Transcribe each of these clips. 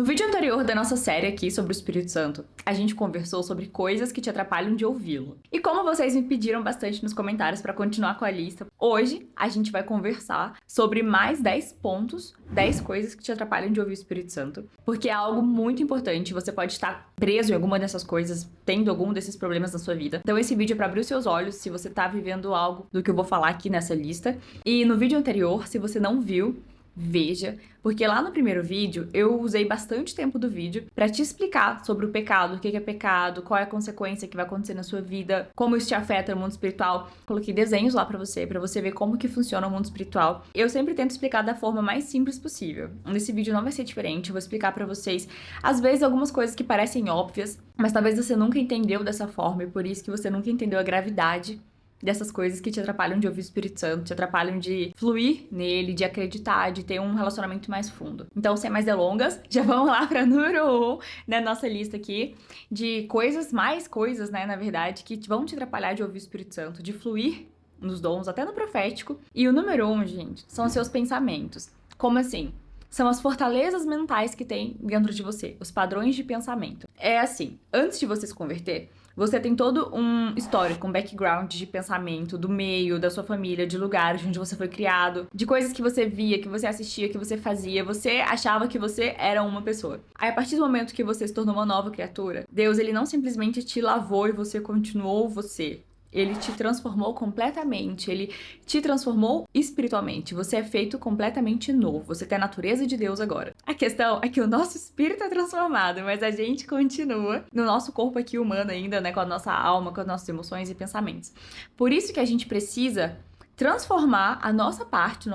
No vídeo anterior da nossa série aqui sobre o Espírito Santo, a gente conversou sobre coisas que te atrapalham de ouvi-lo. E como vocês me pediram bastante nos comentários para continuar com a lista, hoje a gente vai conversar sobre mais 10 pontos, 10 coisas que te atrapalham de ouvir o Espírito Santo, porque é algo muito importante, você pode estar preso em alguma dessas coisas, tendo algum desses problemas na sua vida. Então esse vídeo é para abrir os seus olhos se você tá vivendo algo do que eu vou falar aqui nessa lista. E no vídeo anterior, se você não viu, veja, porque lá no primeiro vídeo eu usei bastante tempo do vídeo pra te explicar sobre o pecado, o que é pecado, qual é a consequência que vai acontecer na sua vida, como isso te afeta no mundo espiritual. Coloquei desenhos lá pra você ver como que funciona o mundo espiritual. Eu sempre tento explicar da forma mais simples possível. Nesse vídeo não vai ser diferente, eu vou explicar pra vocês, às vezes, algumas coisas que parecem óbvias, mas talvez você nunca entendeu dessa forma e por isso que você nunca entendeu a gravidade dessas coisas que te atrapalham de ouvir o Espírito Santo, te atrapalham de fluir nele, de acreditar, de ter um relacionamento mais fundo. Então, sem mais delongas, já vamos lá para número 1 na nossa lista aqui de mais coisas, né, na verdade, que vão te atrapalhar de ouvir o Espírito Santo, de fluir nos dons, até no profético. E o número 1, gente, são os seus pensamentos. Como assim? São as fortalezas mentais que tem dentro de você, os padrões de pensamento. É assim, antes de você se converter, você tem todo um histórico, um background de pensamento, do meio, da sua família, de lugares onde você foi criado, de coisas que você via, que você assistia, que você fazia, você achava que você era uma pessoa. Aí, a partir do momento que você se tornou uma nova criatura, Deus, ele não simplesmente te lavou e você continuou você. Ele te transformou completamente, ele te transformou espiritualmente. Você é feito completamente novo, você tem a natureza de Deus agora. A questão é que o nosso espírito é transformado, mas a gente continua no nosso corpo aqui humano ainda, né, com a nossa alma, com as nossas emoções e pensamentos. Por isso que a gente precisa transformar a nossa parte,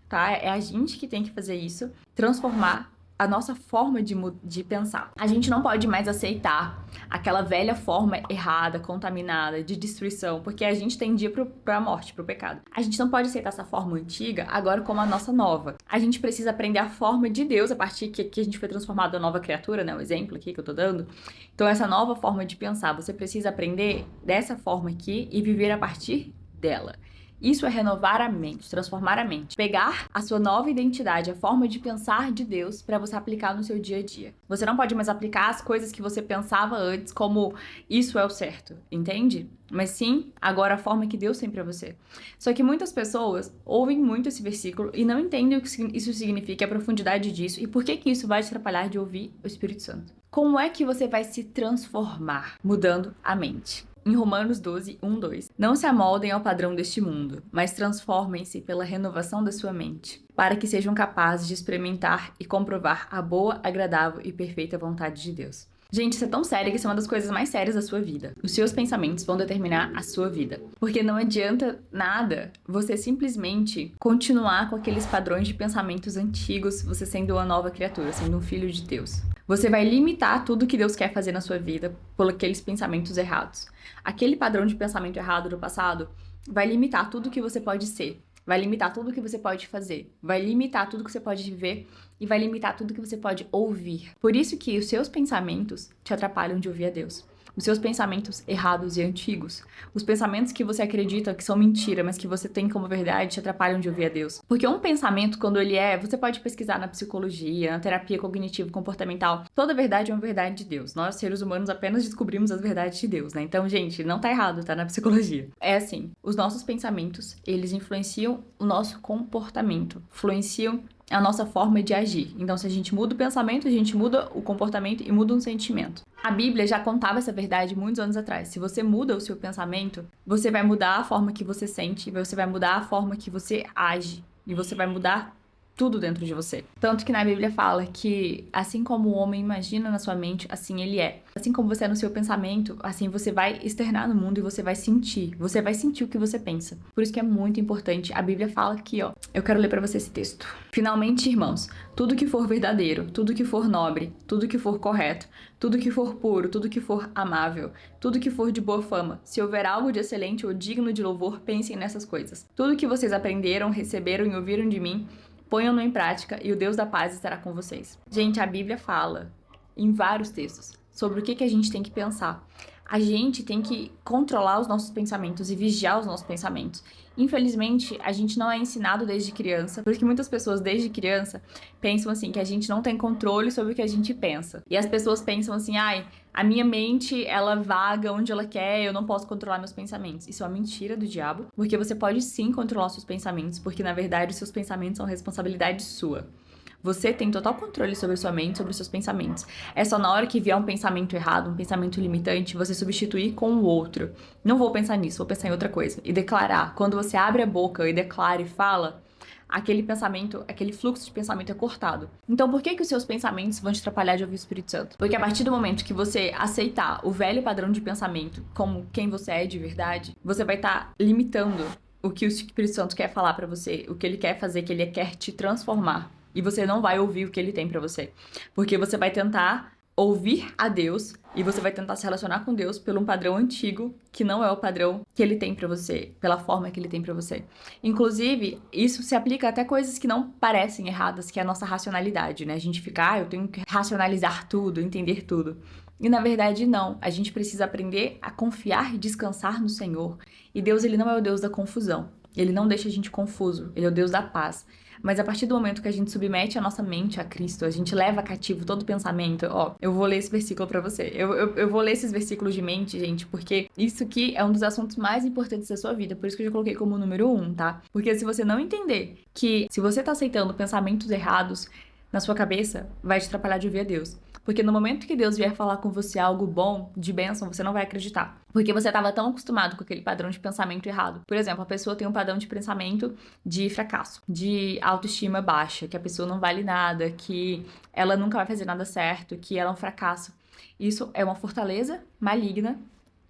tá? É a gente que tem que fazer isso, transformar a nossa forma de pensar. A gente não pode mais aceitar aquela velha forma errada, contaminada, de destruição, porque a gente tendia pra morte, pro pecado. A gente não pode aceitar essa forma antiga agora como a nossa nova. A gente precisa aprender a forma de Deus a partir que a gente foi transformado em nova criatura, né? O exemplo aqui que eu tô dando. Então, essa nova forma de pensar, você precisa aprender dessa forma aqui e viver a partir dela. Isso é renovar a mente, transformar a mente. Pegar a sua nova identidade, a forma de pensar de Deus para você aplicar no seu dia a dia. Você não pode mais aplicar as coisas que você pensava antes como isso é o certo, entende? Mas sim, agora a forma que Deus tem para você. Só que muitas pessoas ouvem muito esse versículo e não entendem o que isso significa, a profundidade disso e por que isso vai te atrapalhar de ouvir o Espírito Santo. Como é que você vai se transformar? Mudando a mente. Em Romanos 12, 1, 2. Não se amoldem ao padrão deste mundo, mas transformem-se pela renovação da sua mente, para que sejam capazes de experimentar e comprovar a boa, agradável e perfeita vontade de Deus. Gente, isso é tão sério que isso é uma das coisas mais sérias da sua vida. Os seus pensamentos vão determinar a sua vida. Porque não adianta nada você simplesmente continuar com aqueles padrões de pensamentos antigos, você sendo uma nova criatura, sendo um filho de Deus. Você vai limitar tudo que Deus quer fazer na sua vida por aqueles pensamentos errados. Aquele padrão de pensamento errado do passado vai limitar tudo que você pode ser, vai limitar tudo que você pode fazer, vai limitar tudo que você pode viver e vai limitar tudo que você pode ouvir. Por isso que os seus pensamentos te atrapalham de ouvir a Deus. Os seus pensamentos errados e antigos, os pensamentos que você acredita que são mentira, mas que você tem como verdade, te atrapalham de ouvir a Deus. Porque um pensamento, quando ele você pode pesquisar na psicologia, na terapia cognitivo-comportamental, toda verdade é uma verdade de Deus. Nós, seres humanos, apenas descobrimos as verdades de Deus, né? Então, gente, não tá errado, tá na psicologia. É assim, os nossos pensamentos, eles influenciam o nosso comportamento, influenciam a nossa forma de agir. Então, se a gente muda o pensamento, a gente muda o comportamento e muda um sentimento. A Bíblia já contava essa verdade muitos anos atrás. Se você muda o seu pensamento, você vai mudar a forma que você sente, você vai mudar a forma que você age e você vai mudar tudo dentro de você. Tanto que na Bíblia fala que assim como o homem imagina na sua mente, assim ele é. Assim como você é no seu pensamento, assim você vai externar no mundo e você vai sentir. Você vai sentir o que você pensa. Por isso que é muito importante. A Bíblia fala aqui, ó. Eu quero ler pra você esse texto. Finalmente, irmãos, tudo que for verdadeiro, tudo que for nobre, tudo que for correto, tudo que for puro, tudo que for amável, tudo que for de boa fama, se houver algo de excelente ou digno de louvor, pensem nessas coisas. Tudo que vocês aprenderam, receberam e ouviram de mim, ponham-no em prática e o Deus da paz estará com vocês. Gente, a Bíblia fala em vários textos sobre o que a gente tem que pensar. A gente tem que controlar os nossos pensamentos e vigiar os nossos pensamentos. Infelizmente, a gente não é ensinado desde criança, porque muitas pessoas desde criança pensam assim que a gente não tem controle sobre o que a gente pensa. E as pessoas pensam assim: "Ai, a minha mente, ela vaga onde ela quer, eu não posso controlar meus pensamentos". Isso é uma mentira do diabo, porque você pode sim controlar seus pensamentos, porque na verdade os seus pensamentos são responsabilidade sua. Você tem total controle sobre a sua mente, sobre os seus pensamentos. É só na hora que vier um pensamento errado, um pensamento limitante, você substituir com o outro. Não vou pensar nisso, vou pensar em outra coisa. E declarar. Quando você abre a boca e declara e fala, aquele pensamento, aquele fluxo de pensamento é cortado. Então, por que os seus pensamentos vão te atrapalhar de ouvir o Espírito Santo? Porque a partir do momento que você aceitar o velho padrão de pensamento como quem você é de verdade, você vai estar limitando o que o Espírito Santo quer falar pra você, o que ele quer fazer, que ele quer te transformar. E você não vai ouvir o que ele tem pra você. Porque você vai tentar ouvir a Deus e você vai tentar se relacionar com Deus pelo um padrão antigo, que não é o padrão que ele tem pra você, pela forma que ele tem pra você. Inclusive, isso se aplica até coisas que não parecem erradas, que é a nossa racionalidade, né? A gente fica, eu tenho que racionalizar tudo, entender tudo. E na verdade não, a gente precisa aprender a confiar e descansar no Senhor. E Deus, ele não é o Deus da confusão. Ele não deixa a gente confuso, ele é o Deus da paz. Mas a partir do momento que a gente submete a nossa mente a Cristo, a gente leva cativo todo pensamento, eu vou ler esse versículo pra você. Eu vou ler esses versículos de mente, gente, porque isso aqui é um dos assuntos mais importantes da sua vida, por isso que eu já coloquei como número 1, tá? Porque se você não entender que se você tá aceitando pensamentos errados na sua cabeça, vai te atrapalhar de ouvir a Deus. Porque no momento que Deus vier falar com você algo bom, de bênção, você não vai acreditar. Porque você estava tão acostumado com aquele padrão de pensamento errado. Por exemplo, a pessoa tem um padrão de pensamento de fracasso, de autoestima baixa, que a pessoa não vale nada, que ela nunca vai fazer nada certo, que ela é um fracasso. Isso é uma fortaleza maligna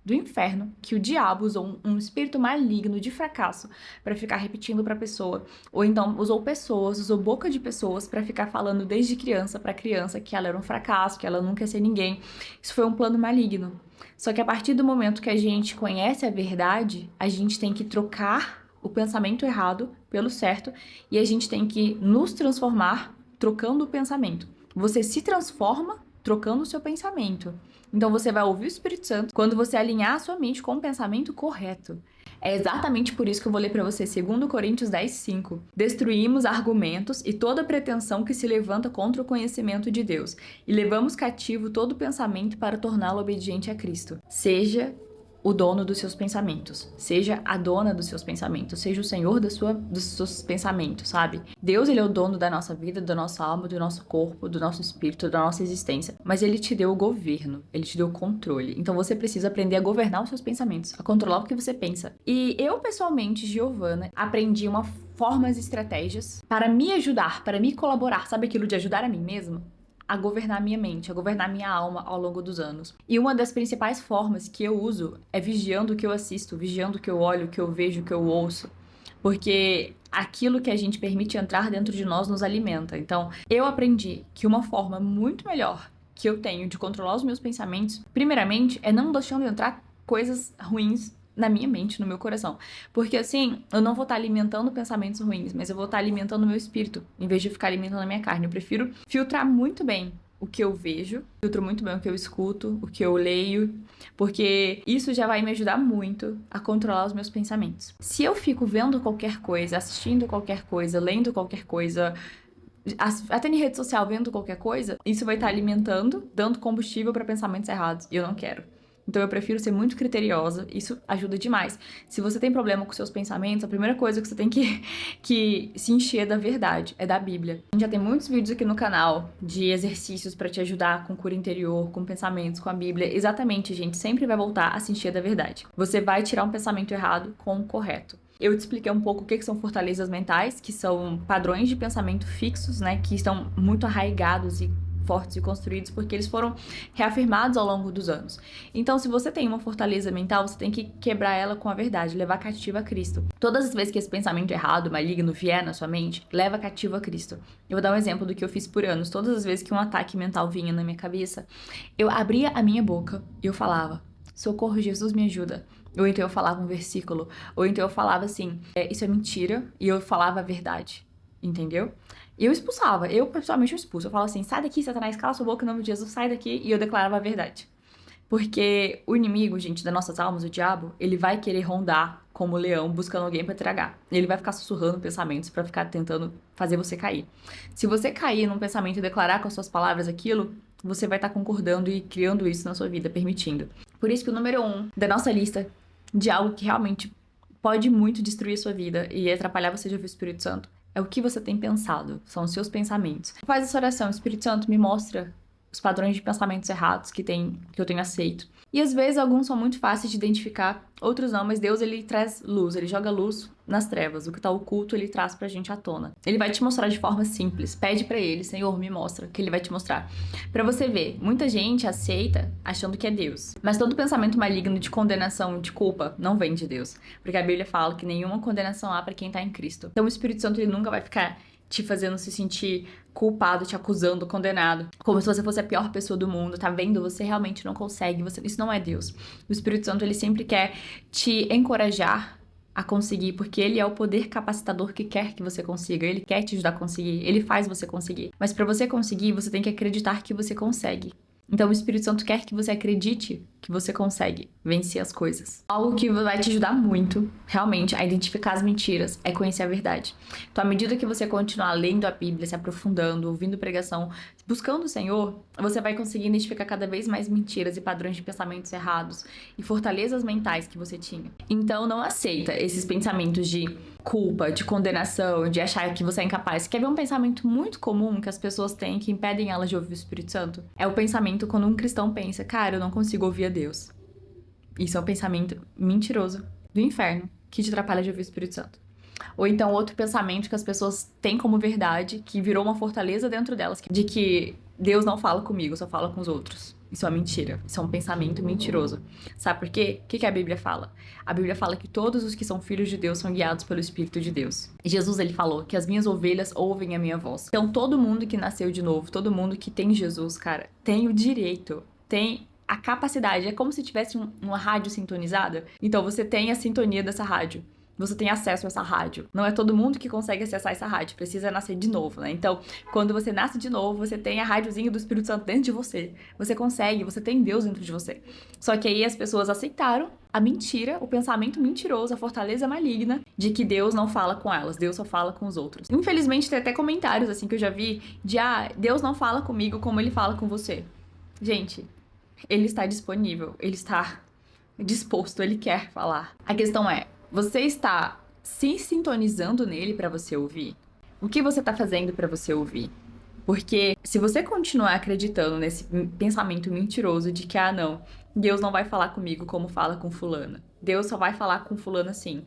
do inferno, que o diabo usou um espírito maligno de fracasso para ficar repetindo para a pessoa, ou então usou boca de pessoas para ficar falando desde criança para criança que ela era um fracasso, que ela nunca ia ser ninguém. Isso foi um plano maligno. Só que a partir do momento que a gente conhece a verdade, a gente tem que trocar o pensamento errado pelo certo e a gente tem que nos transformar trocando o pensamento. Você se transforma trocando o seu pensamento. Então você vai ouvir o Espírito Santo quando você alinhar a sua mente com o pensamento correto. É exatamente por isso que eu vou ler para você 2 Coríntios 10:5. Destruímos argumentos e toda pretensão que se levanta contra o conhecimento de Deus, e levamos cativo todo pensamento para torná-lo obediente a Cristo. Seja o dono dos seus pensamentos, seja a dona dos seus pensamentos, seja o senhor dos seus pensamentos, sabe? Deus, ele é o dono da nossa vida, da nossa alma, do nosso corpo, do nosso espírito, da nossa existência, mas ele te deu o governo, ele te deu o controle, então você precisa aprender a governar os seus pensamentos, a controlar o que você pensa. E eu, pessoalmente, Giovana, aprendi formas e estratégias para me ajudar, para me colaborar, sabe aquilo de ajudar a mim mesma? A governar minha mente, a governar minha alma ao longo dos anos. E uma das principais formas que eu uso é vigiando o que eu assisto, vigiando o que eu olho, o que eu vejo, o que eu ouço. Porque aquilo que a gente permite entrar dentro de nós nos alimenta. Então, eu aprendi que uma forma muito melhor que eu tenho de controlar os meus pensamentos, primeiramente, é não deixando entrar coisas ruins na minha mente, no meu coração. Porque assim, eu não vou estar alimentando pensamentos ruins, mas eu vou estar alimentando o meu espírito, em vez de ficar alimentando a minha carne. Eu prefiro filtrar muito bem o que eu vejo, filtro muito bem o que eu escuto, o que eu leio, porque isso já vai me ajudar muito a controlar os meus pensamentos. Se eu fico vendo qualquer coisa, assistindo qualquer coisa, lendo qualquer coisa, até em rede social vendo qualquer coisa, isso vai estar alimentando, dando combustível para pensamentos errados, e eu não quero. Então eu prefiro ser muito criteriosa, isso ajuda demais. Se você tem problema com seus pensamentos, a primeira coisa que você tem que se encher da verdade é da Bíblia. A gente já tem muitos vídeos aqui no canal de exercícios pra te ajudar com cura interior, com pensamentos, com a Bíblia. Exatamente, gente, sempre vai voltar a se encher da verdade. Você vai tirar um pensamento errado com o correto. Eu te expliquei um pouco o que são fortalezas mentais, que são padrões de pensamento fixos, né, que estão muito arraigados e fortes e construídos porque eles foram reafirmados ao longo dos anos. Então, se você tem uma fortaleza mental, você tem que quebrar ela com a verdade, levar cativa a Cristo. Todas as vezes que esse pensamento errado, maligno, vier na sua mente, leva cativo a Cristo. Eu vou dar um exemplo do que eu fiz por anos. Todas as vezes que um ataque mental vinha na minha cabeça, eu abria a minha boca e eu falava: socorro, Jesus, me ajuda. Ou então eu falava um versículo, ou então eu falava assim, isso é mentira, e eu falava a verdade. Entendeu? E eu pessoalmente eu expulso. Eu falo assim, sai daqui, Satanás, cala sua boca, em nome de Jesus, sai daqui. E eu declarava a verdade. Porque o inimigo, gente, das nossas almas, o diabo, ele vai querer rondar como leão buscando alguém pra tragar. Ele vai ficar sussurrando pensamentos pra ficar tentando fazer você cair. Se você cair num pensamento e declarar com as suas palavras aquilo, você vai estar concordando e criando isso na sua vida, permitindo. Por isso que o número 1 da nossa lista de algo que realmente pode muito destruir a sua vida e atrapalhar você de ouvir o Espírito Santo é o que você tem pensado, são os seus pensamentos. Faz essa oração: Espírito Santo, me mostra os padrões de pensamentos errados que eu tenho aceito. E às vezes alguns são muito fáceis de identificar, outros não, mas Deus, ele traz luz, ele joga luz nas trevas. O que tá oculto, ele traz pra gente à tona. Ele vai te mostrar de forma simples. Pede pra ele: Senhor, me mostra, que ele vai te mostrar. Pra você ver, muita gente aceita achando que é Deus. Mas todo pensamento maligno de condenação, de culpa, não vem de Deus. Porque a Bíblia fala que nenhuma condenação há pra quem tá em Cristo. Então o Espírito Santo, ele nunca vai ficar te fazendo se sentir culpado, te acusando, condenado, como se você fosse a pior pessoa do mundo, tá vendo? Você realmente não consegue, isso não é Deus. O Espírito Santo, ele sempre quer te encorajar a conseguir, porque ele é o poder capacitador que quer que você consiga, ele quer te ajudar a conseguir, ele faz você conseguir. Mas pra você conseguir, você tem que acreditar que você consegue. Então o Espírito Santo quer que você acredite que você consegue vencer as coisas. Algo que vai te ajudar muito, realmente, a identificar as mentiras é conhecer a verdade. Então, à medida que você continuar lendo a Bíblia, se aprofundando, ouvindo pregação, buscando o Senhor, você vai conseguir identificar cada vez mais mentiras e padrões de pensamentos errados e fortalezas mentais que você tinha. Então, não aceita esses pensamentos de culpa, de condenação, de achar que você é incapaz. Quer ver um pensamento muito comum que as pessoas têm que impedem elas de ouvir o Espírito Santo? É o pensamento quando um cristão pensa: cara, eu não consigo ouvir a Deus. Isso é um pensamento mentiroso do inferno que te atrapalha de ouvir o Espírito Santo. Ou então outro pensamento que as pessoas têm como verdade, que virou uma fortaleza dentro delas, de que Deus não fala comigo, só fala com os outros. Isso é uma mentira. Isso é um pensamento mentiroso. Sabe por quê? O que a Bíblia fala? A Bíblia fala que todos os que são filhos de Deus são guiados pelo Espírito de Deus. E Jesus, ele falou que as minhas ovelhas ouvem a minha voz. Então todo mundo que nasceu de novo, todo mundo que tem Jesus, cara, tem o direito, tem a capacidade. É como se tivesse uma rádio sintonizada. Então você tem a sintonia dessa rádio. Você tem acesso a essa rádio. Não é todo mundo que consegue acessar essa rádio, precisa nascer de novo, né? Então, quando você nasce de novo, você tem a rádiozinha do Espírito Santo dentro de você. Você consegue, você tem Deus dentro de você. Só que aí as pessoas aceitaram a mentira, o pensamento mentiroso, a fortaleza maligna de que Deus não fala com elas, Deus só fala com os outros. Infelizmente, tem até comentários assim que eu já vi de: Deus não fala comigo como ele fala com você. Gente, ele está disponível, ele está disposto, ele quer falar. A questão é: você está se sintonizando nele para você ouvir? O que você está fazendo para você ouvir? Porque se você continuar acreditando nesse pensamento mentiroso de que, não, Deus não vai falar comigo como fala com fulana. Deus só vai falar com fulano assim.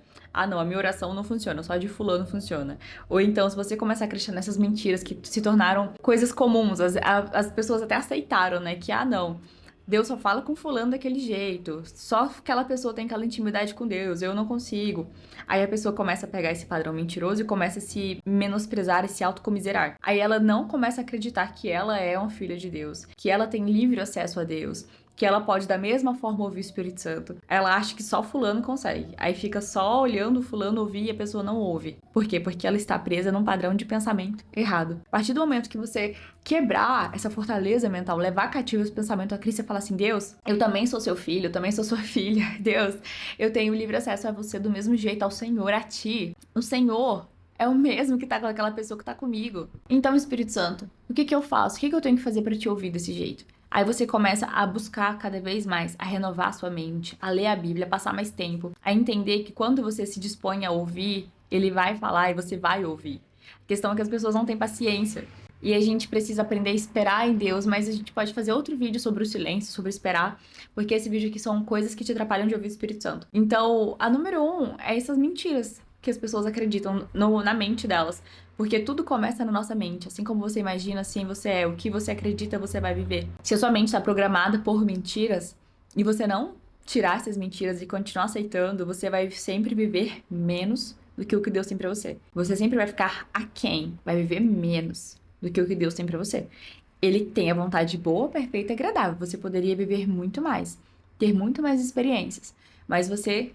Não, a minha oração não funciona, só a de fulano funciona. Ou então, se você começar a acreditar nessas mentiras que se tornaram coisas comuns, as pessoas até aceitaram, né? Que, não, Deus só fala com fulano daquele jeito, só aquela pessoa tem aquela intimidade com Deus, eu não consigo. Aí a pessoa começa a pegar esse padrão mentiroso e começa a se menosprezar e se autocomiserar. Aí ela não começa a acreditar que ela é uma filha de Deus, que ela tem livre acesso a Deus, que ela pode da mesma forma ouvir o Espírito Santo. Ela acha que só fulano consegue. Aí fica só olhando o fulano ouvir e a pessoa não ouve. Por quê? Porque ela está presa num padrão de pensamento errado. A partir do momento que você quebrar essa fortaleza mental, levar cativo esse pensamento a Cristo e falar assim: Deus, eu também sou seu filho, eu também sou sua filha. Deus, eu tenho livre acesso a você do mesmo jeito, ao Senhor, a ti. O Senhor é o mesmo que tá com aquela pessoa que tá comigo. Então, Espírito Santo, o que eu faço? O que eu tenho que fazer para te ouvir desse jeito? Aí você começa a buscar cada vez mais, a renovar a sua mente, a ler a Bíblia, a passar mais tempo, a entender que quando você se dispõe a ouvir, ele vai falar e você vai ouvir. A questão é que as pessoas não têm paciência. E a gente precisa aprender a esperar em Deus, mas a gente pode fazer outro vídeo sobre o silêncio, sobre esperar, porque esse vídeo aqui são coisas que te atrapalham de ouvir o Espírito Santo. Então, a número 1 é essas mentiras que as pessoas acreditam na mente delas. Porque tudo começa na nossa mente. Assim como você imagina, assim você é. O que você acredita, você vai viver. Se a sua mente está programada por mentiras, e você não tirar essas mentiras e continuar aceitando, você vai sempre viver menos do que o que Deus tem pra você. Você sempre vai ficar aquém, vai viver menos do que o que Deus tem pra você. Ele tem a vontade boa, perfeita e agradável. Você poderia viver muito mais, ter muito mais experiências, mas você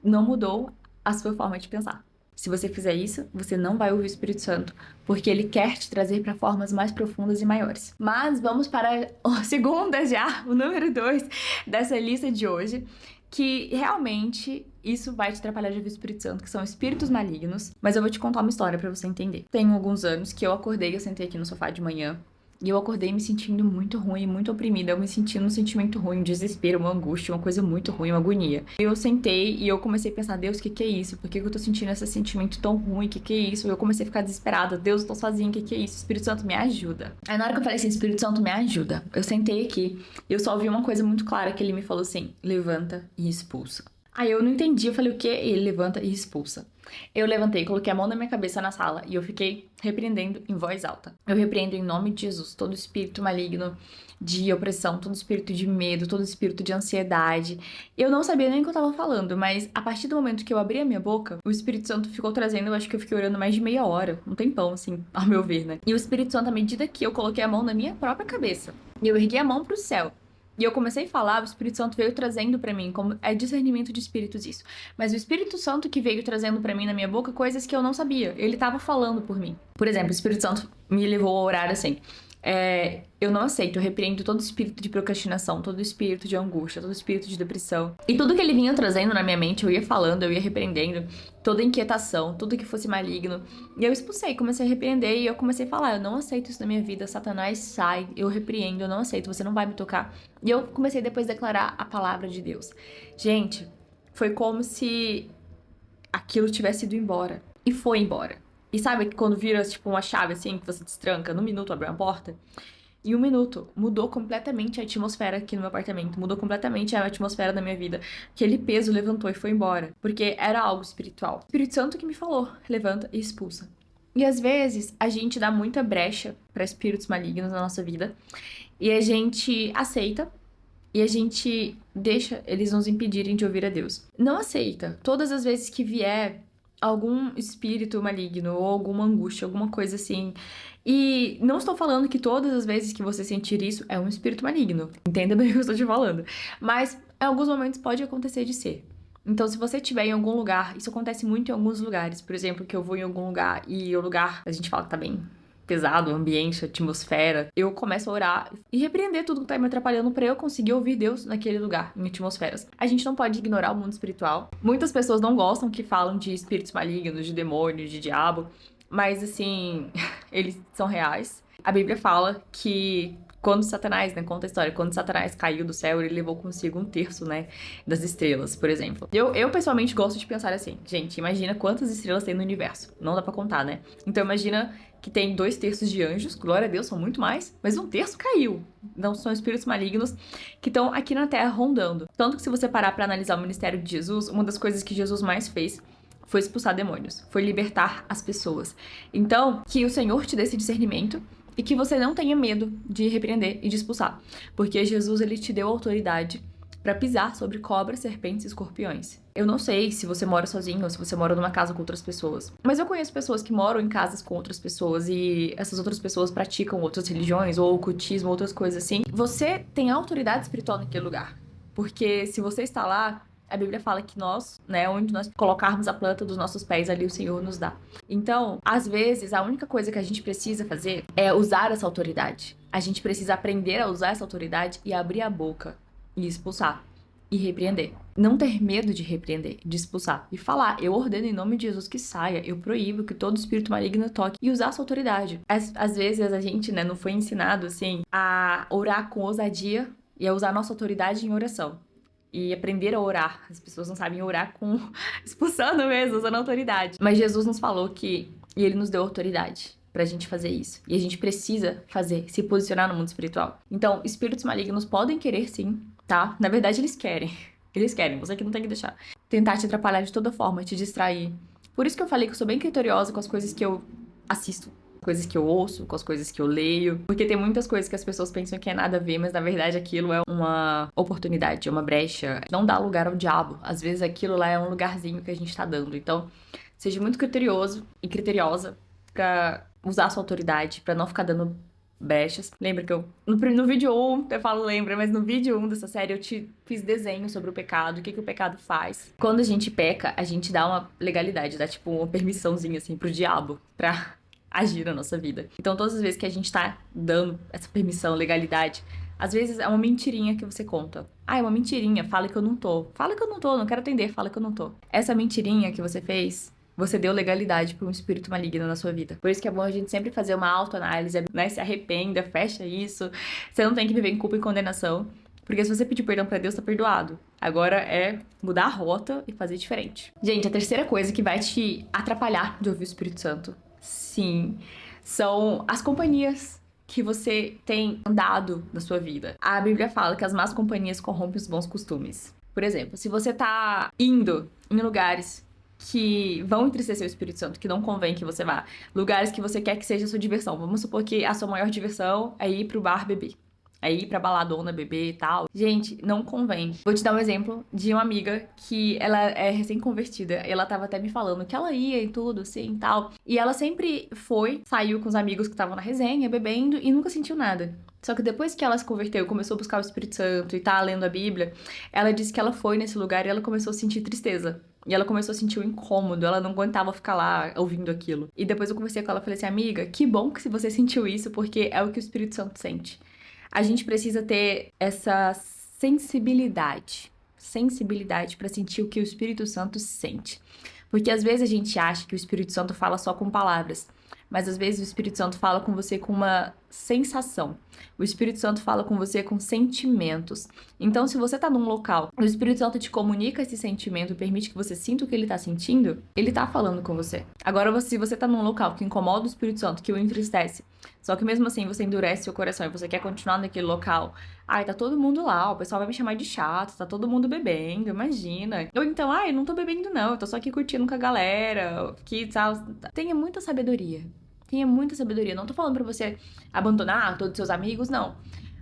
não mudou a sua forma de pensar. Se você fizer isso, você não vai ouvir o Espírito Santo, porque ele quer te trazer para formas mais profundas e maiores. Mas vamos para o segundo já, o número 2 dessa lista de hoje, que realmente isso vai te atrapalhar de ouvir o Espírito Santo, que são espíritos malignos. Mas eu vou te contar uma história para você entender. Tem alguns anos que eu acordei, eu sentei aqui no sofá de manhã, e eu acordei me sentindo muito ruim, muito oprimida. Eu me sentindo um sentimento ruim, um desespero, uma angústia, uma coisa muito ruim, uma agonia. Eu sentei e eu comecei a pensar, Deus, o que é isso? Por que eu tô sentindo esse sentimento tão ruim? O que é isso? Eu comecei a ficar desesperada. Deus, eu tô sozinha, o que é isso? Espírito Santo, me ajuda. Aí na hora que eu falei assim, Espírito Santo, me ajuda, eu sentei aqui e eu só ouvi uma coisa muito clara, que ele me falou assim, levanta e expulsa. Aí eu não entendi, eu falei, o quê? Ele levanta e expulsa. Eu levantei, coloquei a mão na minha cabeça na sala e eu fiquei repreendendo em voz alta. Eu repreendo em nome de Jesus todo espírito maligno de opressão, todo espírito de medo, todo espírito de ansiedade. Eu não sabia nem o que eu tava falando, mas a partir do momento que eu abri a minha boca, o Espírito Santo ficou trazendo, eu acho que eu fiquei orando mais de meia hora, um tempão, assim, ao meu ver, né? E o Espírito Santo, à medida que eu coloquei a mão na minha própria cabeça, e eu ergui a mão pro céu, e eu comecei a falar, o Espírito Santo veio trazendo pra mim, como é discernimento de espíritos isso. Mas o Espírito Santo que veio trazendo pra mim na minha boca coisas que eu não sabia. Ele tava falando por mim. Por exemplo, o Espírito Santo me levou a orar assim. Eu não aceito, eu repreendo todo espírito de procrastinação, todo espírito de angústia, todo espírito de depressão. E tudo que ele vinha trazendo na minha mente, eu ia falando, eu ia repreendendo, toda inquietação, tudo que fosse maligno. E eu expulsei, comecei a repreender e eu comecei a falar, eu não aceito isso na minha vida, Satanás, sai, eu repreendo, eu não aceito, você não vai me tocar. E eu comecei depois a declarar a palavra de Deus. Gente, foi como se aquilo tivesse ido embora. E foi embora. E sabe que quando vira, tipo, uma chave, assim, que você destranca, num minuto abre uma porta? Em um minuto, mudou completamente a atmosfera aqui no meu apartamento. Mudou completamente a atmosfera da minha vida. Aquele peso levantou e foi embora. Porque era algo espiritual. O Espírito Santo que me falou, levanta e expulsa. E às vezes, a gente dá muita brecha para espíritos malignos na nossa vida. E a gente aceita. E a gente deixa eles nos impedirem de ouvir a Deus. Não aceita. Todas as vezes que vier algum espírito maligno ou alguma angústia, alguma coisa assim. E não estou falando que todas as vezes que você sentir isso é um espírito maligno. Entenda bem o que eu estou te falando. Mas em alguns momentos pode acontecer de ser. Então, se você estiver em algum lugar, isso acontece muito em alguns lugares. Por exemplo, que eu vou em algum lugar e o lugar, a gente fala que tá bem pesado, o ambiente, a atmosfera, eu começo a orar e repreender tudo que tá me atrapalhando pra eu conseguir ouvir Deus naquele lugar, em atmosferas. A gente não pode ignorar o mundo espiritual. Muitas pessoas não gostam que falam de espíritos malignos, de demônio, de diabo, mas assim, eles são reais. A Bíblia fala que quando Satanás, né, conta a história, quando Satanás caiu do céu, ele levou consigo 1/3, né, das estrelas, por exemplo. Eu pessoalmente gosto de pensar assim, gente, imagina quantas estrelas tem no universo. Não dá pra contar, né? Então imagina que tem 2/3 de anjos, glória a Deus, são muito mais, mas 1/3 caiu. Não são espíritos malignos que estão aqui na Terra rondando. Tanto que se você parar pra analisar o ministério de Jesus, uma das coisas que Jesus mais fez foi expulsar demônios, foi libertar as pessoas. Então, que o Senhor te dê esse discernimento e que você não tenha medo de repreender e de expulsar, porque Jesus, ele te deu autoridade para pisar sobre cobras, serpentes e escorpiões. Eu não sei se você mora sozinho ou se você mora numa casa com outras pessoas, mas eu conheço pessoas que moram em casas com outras pessoas e essas outras pessoas praticam outras religiões ou ocultismo, outras coisas assim. Você tem autoridade espiritual naquele lugar, porque se você está lá, a Bíblia fala que nós, né, onde nós colocarmos a planta dos nossos pés, ali o Senhor nos dá. Então, às vezes, a única coisa que a gente precisa fazer é usar essa autoridade. A gente precisa aprender a usar essa autoridade e abrir a boca e expulsar e repreender. Não ter medo de repreender, de expulsar e falar, eu ordeno em nome de Jesus que saia, eu proíbo que todo espírito maligno toque e usar essa autoridade. Às vezes a gente, né, não foi ensinado assim a orar com ousadia e a usar a nossa autoridade em oração. E aprender a orar. As pessoas não sabem orar com expulsando mesmo, usando autoridade. Mas Jesus nos falou que e ele nos deu autoridade pra gente fazer isso. E a gente precisa fazer, se posicionar no mundo espiritual. Então, espíritos malignos podem querer sim, tá? Na verdade, eles querem. Eles querem, você que não tem que deixar. Tentar te atrapalhar de toda forma, te distrair. Por isso que eu falei que eu sou bem criteriosa com as coisas que eu assisto, coisas que eu ouço, com as coisas que eu leio. Porque tem muitas coisas que as pessoas pensam que é nada a ver, mas na verdade aquilo é uma oportunidade, é uma brecha. Não dá lugar ao diabo. Às vezes aquilo lá é um lugarzinho que a gente tá dando. Então, seja muito criterioso e criteriosa pra usar a sua autoridade, pra não ficar dando brechas. Lembra que no vídeo 1, eu falo lembra, mas no vídeo 1 dessa série eu te fiz desenho sobre o pecado, o que o pecado faz. Quando a gente peca, a gente dá uma legalidade, dá tipo uma permissãozinha assim pro diabo pra agir na nossa vida. Então todas as vezes que a gente tá dando essa permissão, legalidade, às vezes é uma mentirinha que você conta. Ah, é uma mentirinha, fala que eu não tô. Fala que eu não tô, não quero atender, fala que eu não tô. Essa mentirinha que você fez, você deu legalidade para um espírito maligno na sua vida. Por isso que é bom a gente sempre fazer uma autoanálise, né? Se arrependa, fecha isso. Você não tem que viver em culpa e condenação. Porque se você pedir perdão pra Deus, tá perdoado. Agora é mudar a rota e fazer diferente. Gente, a terceira coisa que vai te atrapalhar de ouvir o Espírito Santo, sim, são as companhias que você tem andado na sua vida. A Bíblia fala que as más companhias corrompem os bons costumes. Por exemplo, se você tá indo em lugares que vão entristecer o Espírito Santo, que não convém que você vá, lugares que você quer que seja a sua diversão. Vamos supor que a sua maior diversão é ir pro bar beber. É ir pra baladona beber e tal. Gente, não convém. Vou te dar um exemplo de uma amiga que ela é recém-convertida. Ela tava até me falando que ela ia e tudo, assim, e tal. E ela sempre saiu com os amigos que estavam na resenha, bebendo, e nunca sentiu nada. Só que depois que ela se converteu, começou a buscar o Espírito Santo e tá lendo a Bíblia, ela disse que ela foi nesse lugar e ela começou a sentir tristeza. E ela começou a sentir o incômodo, ela não aguentava ficar lá ouvindo aquilo. E depois eu conversei com ela e falei assim, amiga, que bom que você sentiu isso, porque é o que o Espírito Santo sente. A gente precisa ter essa sensibilidade para sentir o que o Espírito Santo sente. Porque às vezes a gente acha que o Espírito Santo fala só com palavras, mas às vezes o Espírito Santo fala com você com uma sensação. O Espírito Santo fala com você com sentimentos. Então, se você tá num local, o Espírito Santo te comunica esse sentimento, permite que você sinta o que ele tá sentindo, ele tá falando com você. Agora, se você tá num local que incomoda o Espírito Santo, que o entristece, só que mesmo assim você endurece seu coração e você quer continuar naquele local, ai, tá todo mundo lá, o pessoal vai me chamar de chato, tá todo mundo bebendo, imagina. Ou então, ai, eu não tô bebendo não, eu tô só aqui curtindo com a galera, que tal. Tenha muita sabedoria. Tenha muita sabedoria. Não tô falando pra você abandonar todos os seus amigos, não.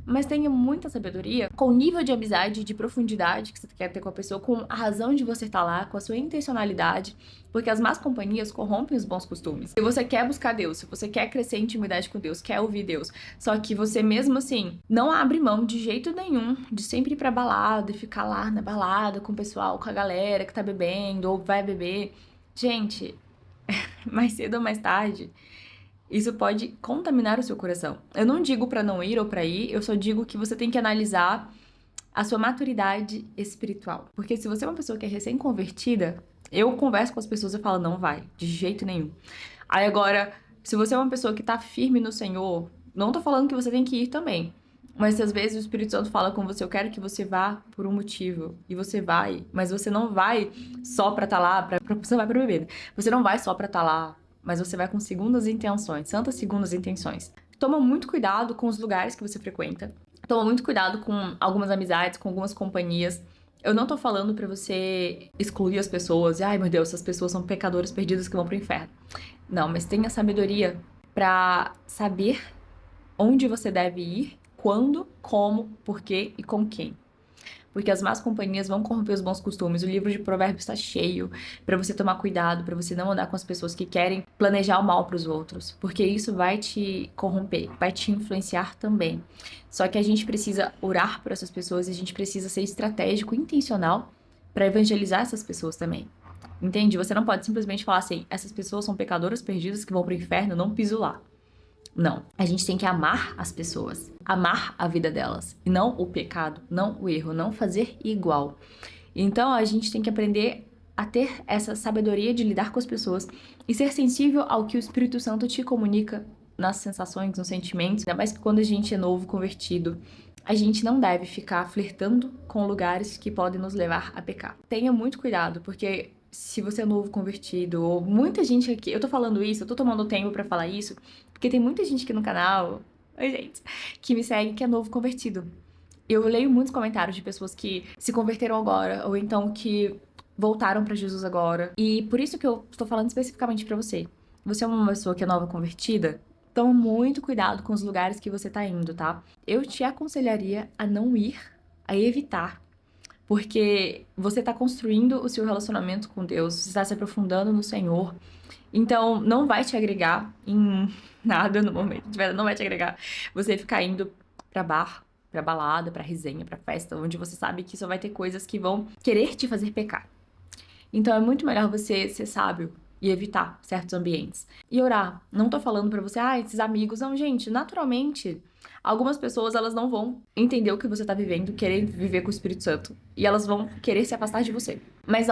Mas tenha muita sabedoria com o nível de amizade, de profundidade que você quer ter com a pessoa, com a razão de você estar lá, com a sua intencionalidade, porque as más companhias corrompem os bons costumes. Se você quer buscar Deus, se você quer crescer em intimidade com Deus, quer ouvir Deus, só que você mesmo assim não abre mão de jeito nenhum de sempre ir pra balada e ficar lá na balada com o pessoal, com a galera que tá bebendo ou vai beber. Gente, mais cedo ou mais tarde, isso pode contaminar o seu coração. Eu não digo pra não ir ou pra ir, eu só digo que você tem que analisar a sua maturidade espiritual. Porque se você é uma pessoa que é recém-convertida, eu converso com as pessoas e falo, não vai, de jeito nenhum. Aí agora, se você é uma pessoa que tá firme no Senhor, não tô falando que você tem que ir também. Mas às vezes o Espírito Santo fala com você, eu quero que você vá por um motivo. E você vai, mas você não vai só pra tá lá, você vai pra beber. Você não vai só pra tá lá, mas você vai com segundas intenções, santas segundas intenções. Toma muito cuidado com os lugares que você frequenta. Toma muito cuidado com algumas amizades, com algumas companhias. Eu não tô falando pra você excluir as pessoas. Ai, meu Deus, essas pessoas são pecadoras perdidas que vão pro inferno. Não, mas tenha sabedoria pra saber onde você deve ir, quando, como, por quê e com quem. Porque as más companhias vão corromper os bons costumes. O livro de Provérbios está cheio para você tomar cuidado, para você não andar com as pessoas que querem planejar o mal para os outros, porque isso vai te corromper, vai te influenciar também. Só que a gente precisa orar por essas pessoas e a gente precisa ser estratégico, intencional para evangelizar essas pessoas também. Entende? Você não pode simplesmente falar assim, essas pessoas são pecadoras perdidas que vão para o inferno, não piso lá. Não, a gente tem que amar as pessoas, amar a vida delas, e não o pecado, não o erro, não fazer igual. Então a gente tem que aprender a ter essa sabedoria de lidar com as pessoas e ser sensível ao que o Espírito Santo te comunica nas sensações, nos sentimentos, ainda mais que quando a gente é novo, convertido, a gente não deve ficar flertando com lugares que podem nos levar a pecar. Tenha muito cuidado, porque se você é novo convertido, ou muita gente aqui, eu tô falando isso, eu tô tomando tempo pra falar isso, porque tem muita gente aqui no canal, oi gente, que me segue que é novo convertido. Eu leio muitos comentários de pessoas que se converteram agora, ou então que voltaram pra Jesus agora. E por isso que eu estou falando especificamente pra você. Você é uma pessoa que é nova convertida? Toma muito cuidado com os lugares que você tá indo, tá? Eu te aconselharia a não ir, a evitar. porque você está construindo o seu relacionamento com Deus, você está se aprofundando no Senhor. Então, não vai te agregar em nada no momento, não vai te agregar você ficar indo pra bar, pra balada, pra resenha, pra festa, onde você sabe que só vai ter coisas que vão querer te fazer pecar. Então, é muito melhor você ser sábio e evitar certos ambientes. E orar. Não tô falando pra você, esses amigos. Não, gente, naturalmente, algumas pessoas, elas não vão entender o que você tá vivendo, querer viver com o Espírito Santo. E elas vão querer se afastar de você. Mas,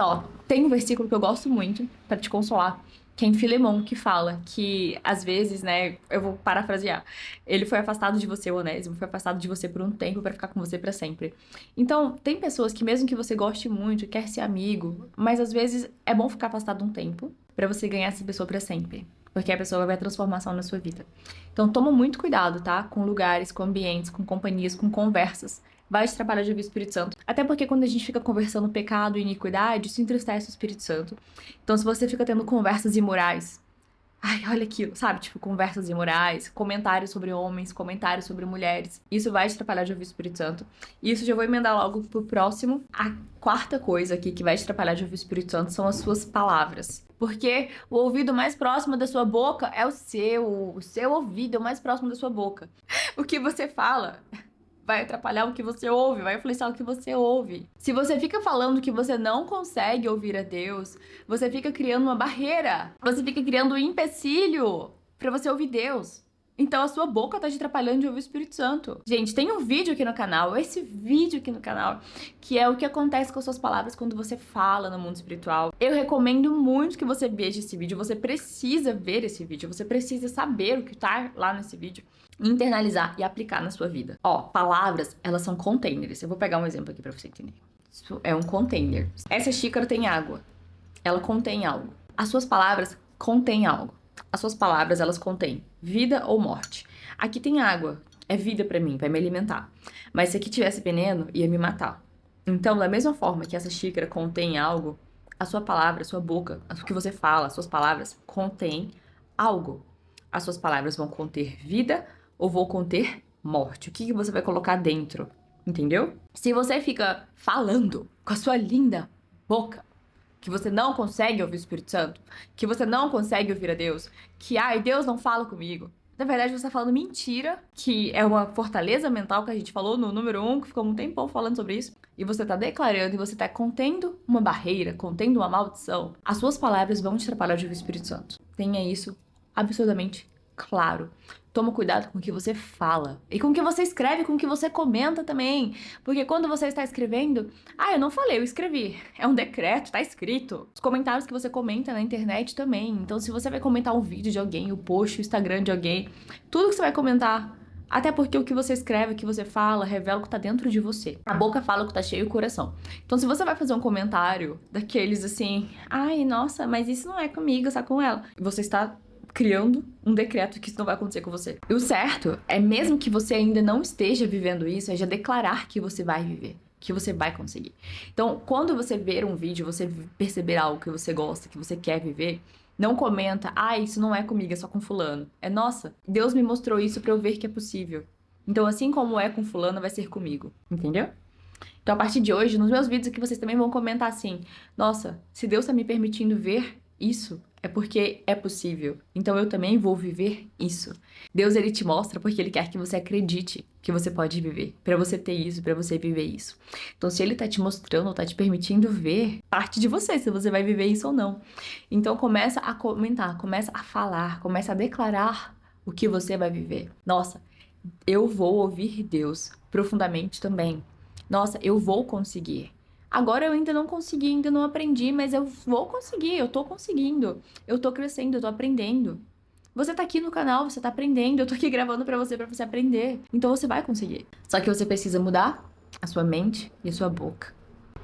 tem um versículo que eu gosto muito pra te consolar, que é em Filemão, que fala que, às vezes, né, eu vou parafrasear, ele foi afastado de você, o Onésimo, foi afastado de você por um tempo pra ficar com você pra sempre. Então, tem pessoas que mesmo que você goste muito, quer ser amigo, mas às vezes é bom ficar afastado um tempo pra você ganhar essa pessoa pra sempre. Porque a pessoa vai ver a transformação na sua vida. Então, toma muito cuidado, tá? Com lugares, com ambientes, com companhias, com conversas. Vai te atrapalhar de ouvir o Espírito Santo. Até porque quando a gente fica conversando pecado e iniquidade, isso entristece o Espírito Santo. Então, se você fica tendo conversas imorais, olha aquilo, sabe? Tipo, conversas imorais, comentários sobre homens, comentários sobre mulheres. Isso vai te atrapalhar de ouvir o Espírito Santo. E isso já vou emendar logo pro próximo. A quarta coisa aqui que vai te atrapalhar de ouvir o Espírito Santo são as suas palavras. Porque o ouvido mais próximo da sua boca é o seu ouvido é o mais próximo da sua boca. O que você fala vai atrapalhar o que você ouve, vai influenciar o que você ouve. Se você fica falando que você não consegue ouvir a Deus, você fica criando uma barreira, você fica criando um empecilho pra você ouvir Deus. Então a sua boca tá te atrapalhando de ouvir o Espírito Santo. Gente, tem um vídeo aqui no canal, esse vídeo aqui no canal, que é o que acontece com as suas palavras quando você fala no mundo espiritual. Eu recomendo muito que você veja esse vídeo, você precisa ver esse vídeo, você precisa saber o que tá lá nesse vídeo, internalizar e aplicar na sua vida. Palavras, elas são containers. Eu vou pegar um exemplo aqui pra você entender. Isso é um container. Essa xícara tem água. Ela contém algo. As suas palavras contêm algo. As suas palavras, elas contêm vida ou morte. Aqui tem água, é vida pra mim, vai me alimentar. Mas se aqui tivesse veneno, ia me matar. Então, da mesma forma que essa xícara contém algo, a sua palavra, a sua boca, o que você fala, as suas palavras contêm algo. As suas palavras vão conter vida ou vão conter morte. O que você vai colocar dentro, entendeu? Se você fica falando com a sua linda boca, que você não consegue ouvir o Espírito Santo, que você não consegue ouvir a Deus, que, Deus não fala comigo. Na verdade, você está falando mentira, que é uma fortaleza mental que a gente falou no número 1, que ficou um tempão falando sobre isso, e você está declarando e você está contendo uma barreira, contendo uma maldição. As suas palavras vão te atrapalhar de ouvir o Espírito Santo. Tenha isso absurdamente claro. Toma cuidado com o que você fala. E com o que você escreve, com o que você comenta também. Porque quando você está escrevendo... eu não falei, eu escrevi. É um decreto, tá escrito. Os comentários que você comenta na internet também. Então, se você vai comentar um vídeo de alguém, o post, o Instagram de alguém, tudo que você vai comentar... Até porque o que você escreve, o que você fala, revela o que tá dentro de você. A boca fala o que tá cheio o coração. Então, se você vai fazer um comentário daqueles assim... nossa, mas isso não é comigo, só com ela. Você está criando um decreto que isso não vai acontecer com você. E o certo é, mesmo que você ainda não esteja vivendo isso, é já declarar que você vai viver, que você vai conseguir. Então, quando você ver um vídeo, você perceber algo que você gosta, que você quer viver, não comenta, isso não é comigo, é só com fulano. Nossa, Deus me mostrou isso pra eu ver que é possível. Então, assim como é com fulano, vai ser comigo. Entendeu? Então, a partir de hoje, nos meus vídeos aqui, vocês também vão comentar assim, nossa, se Deus tá me permitindo ver isso, é porque é possível. Então eu também vou viver isso. Deus, ele te mostra porque ele quer que você acredite que você pode viver, pra você ter isso, pra você viver isso. Então, se ele tá te mostrando, tá te permitindo ver, parte de você, se você vai viver isso ou não. Então, começa a comentar, começa a falar, começa a declarar o que você vai viver. Nossa, eu vou ouvir Deus profundamente também. Nossa, eu vou conseguir. Agora eu ainda não consegui, ainda não aprendi, mas eu vou conseguir, eu tô conseguindo. Eu tô crescendo, eu tô aprendendo. Você tá aqui no canal, você tá aprendendo, eu tô aqui gravando pra você aprender. Então você vai conseguir. Só que você precisa mudar a sua mente e a sua boca.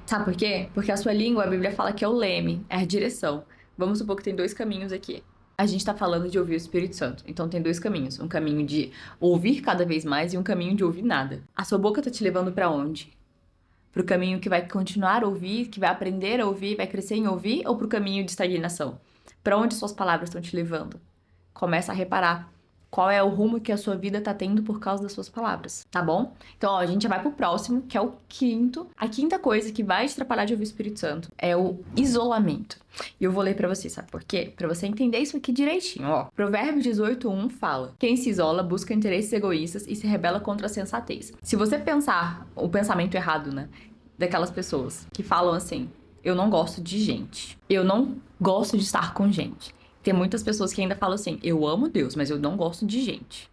Sabe por quê? Porque a sua língua, a Bíblia fala que é o leme, é a direção. Vamos supor que tem dois caminhos aqui. A gente tá falando de ouvir o Espírito Santo. Então tem dois caminhos. Um caminho de ouvir cada vez mais e um caminho de ouvir nada. A sua boca tá te levando pra onde? Pro caminho que vai continuar a ouvir, que vai aprender a ouvir, vai crescer em ouvir, ou pro caminho de estagnação? Pra onde suas palavras estão te levando? Começa a reparar. qual é o rumo que a sua vida tá tendo por causa das suas palavras, tá bom? Então, ó, a gente já vai pro próximo, que é o quinto. A quinta coisa que vai te atrapalhar de ouvir o Espírito Santo é o isolamento. E eu vou ler pra você, sabe por quê? Pra você entender isso aqui direitinho, ó. Provérbios 18:1 fala: quem se isola busca interesses egoístas e se rebela contra a sensatez. Se você pensar o pensamento errado, né, daquelas pessoas que falam assim: eu não gosto de gente, eu não gosto de estar com gente. Tem muitas pessoas que ainda falam assim: eu amo Deus, mas eu não gosto de gente.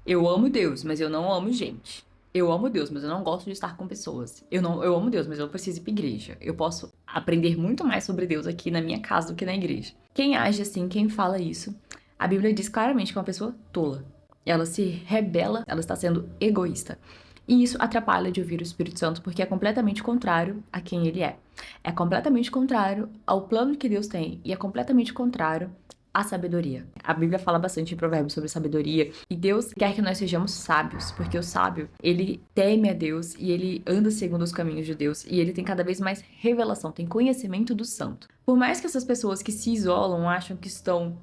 Eu amo Deus, mas eu não amo gente. Eu amo Deus, mas eu não gosto de estar com pessoas. Eu amo Deus, mas eu preciso ir pra igreja. Eu posso aprender muito mais sobre Deus aqui na minha casa do que na igreja. Quem age assim, quem fala isso, a Bíblia diz claramente que é uma pessoa tola. Ela se rebela, ela está sendo egoísta. E isso atrapalha de ouvir o Espírito Santo, porque é completamente contrário a quem ele é. É completamente contrário ao plano que Deus tem e é completamente contrário à sabedoria. A Bíblia fala bastante em Provérbios sobre sabedoria e Deus quer que nós sejamos sábios, porque o sábio, ele teme a Deus e ele anda segundo os caminhos de Deus e ele tem cada vez mais revelação, tem conhecimento do santo. Por mais que essas pessoas que se isolam acham que estão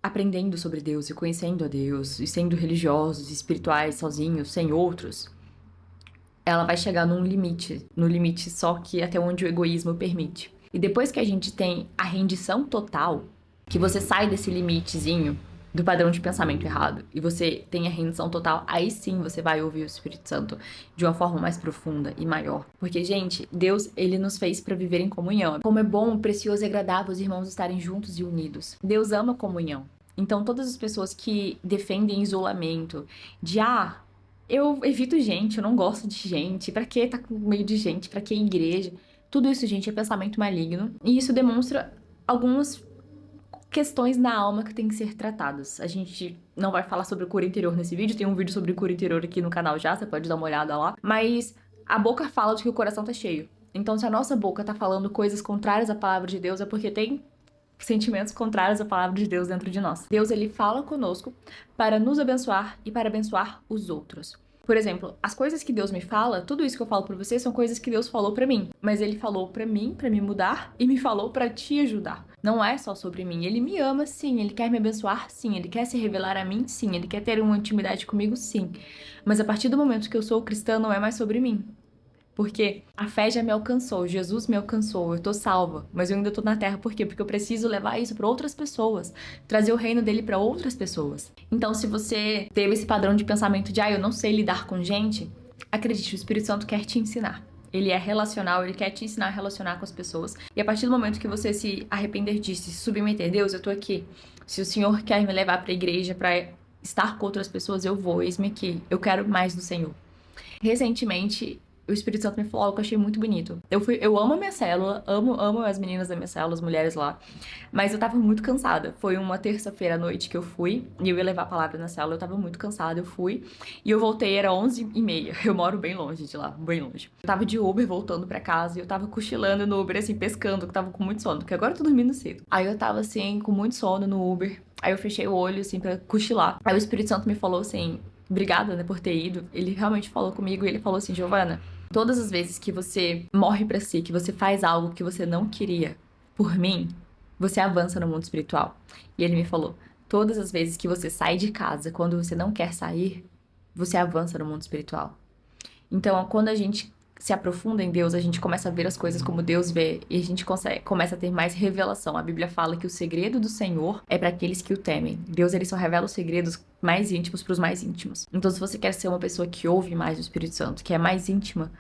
aprendendo sobre Deus e conhecendo a Deus e sendo religiosos e espirituais sozinhos, sem outros, ela vai chegar no limite só que até onde o egoísmo permite. E depois que a gente tem a rendição total, que você sai desse limitezinho do padrão de pensamento errado e você tem a rendição total, aí sim você vai ouvir o Espírito Santo de uma forma mais profunda e maior. Porque, gente, Deus, ele nos fez para viver em comunhão. Como é bom, precioso e agradável os irmãos estarem juntos e unidos. Deus ama comunhão. Então, todas as pessoas que defendem isolamento, eu evito gente, eu não gosto de gente, pra que tá com meio de gente, pra que igreja? Tudo isso, gente, é pensamento maligno. E isso demonstra algumas questões na alma que têm que ser tratadas. A gente não vai falar sobre cura interior nesse vídeo, tem um vídeo sobre cura interior aqui no canal já, você pode dar uma olhada lá. Mas a boca fala de que o coração tá cheio. Então, se a nossa boca tá falando coisas contrárias à palavra de Deus, é porque tem sentimentos contrários à palavra de Deus dentro de nós. Deus, ele fala conosco para nos abençoar e para abençoar os outros. Por exemplo, as coisas que Deus me fala, tudo isso que eu falo pra você são coisas que Deus falou pra mim. Mas ele falou pra mim, pra me mudar, e me falou pra te ajudar. Não é só sobre mim. Ele me ama, sim. Ele quer me abençoar, sim. Ele quer se revelar a mim, sim. Ele quer ter uma intimidade comigo, sim. Mas a partir do momento que eu sou cristã, não é mais sobre mim. Porque a fé já me alcançou, Jesus me alcançou, eu tô salva, mas eu ainda tô na terra, por quê? Porque eu preciso levar isso pra outras pessoas, trazer o reino dele pra outras pessoas. Então, se você teve esse padrão de pensamento de, eu não sei lidar com gente, acredite, o Espírito Santo quer te ensinar. Ele é relacional, ele quer te ensinar a relacionar com as pessoas. E a partir do momento que você se arrepender disso, se submeter, Deus, eu tô aqui. Se o Senhor quer me levar pra igreja, pra estar com outras pessoas, eu vou, eis-me aqui. Eu quero mais do Senhor. Recentemente, o Espírito Santo me falou algo que eu achei muito bonito. Eu amo a minha célula, amo as meninas da minha célula, as mulheres lá, mas eu tava muito cansada. Foi uma terça-feira à noite que eu fui, e eu ia levar a palavra na célula, eu tava muito cansada, eu fui, e eu voltei, era 11h30, eu moro bem longe de lá, bem longe. Eu tava de Uber voltando pra casa, e eu tava cochilando no Uber, assim, pescando, que tava com muito sono, porque agora eu tô dormindo cedo. Aí eu tava, assim, com muito sono no Uber, aí eu fechei o olho, assim, pra cochilar. Aí o Espírito Santo me falou, assim, obrigada, né, por ter ido. Ele realmente falou comigo, e ele falou assim, Giovana, todas as vezes que você morre pra si, que você faz algo que você não queria por mim, você avança no mundo espiritual. E ele me falou, todas as vezes que você sai de casa quando você não quer sair, você avança no mundo espiritual. Então, quando a gente se aprofunda em Deus, a gente começa a ver as coisas como Deus vê e a gente começa a ter mais revelação. A Bíblia fala que o segredo do Senhor é para aqueles que o temem. Deus, ele só revela os segredos mais íntimos para os mais íntimos. Então, se você quer ser uma pessoa que ouve mais o Espírito Santo, que é mais íntima,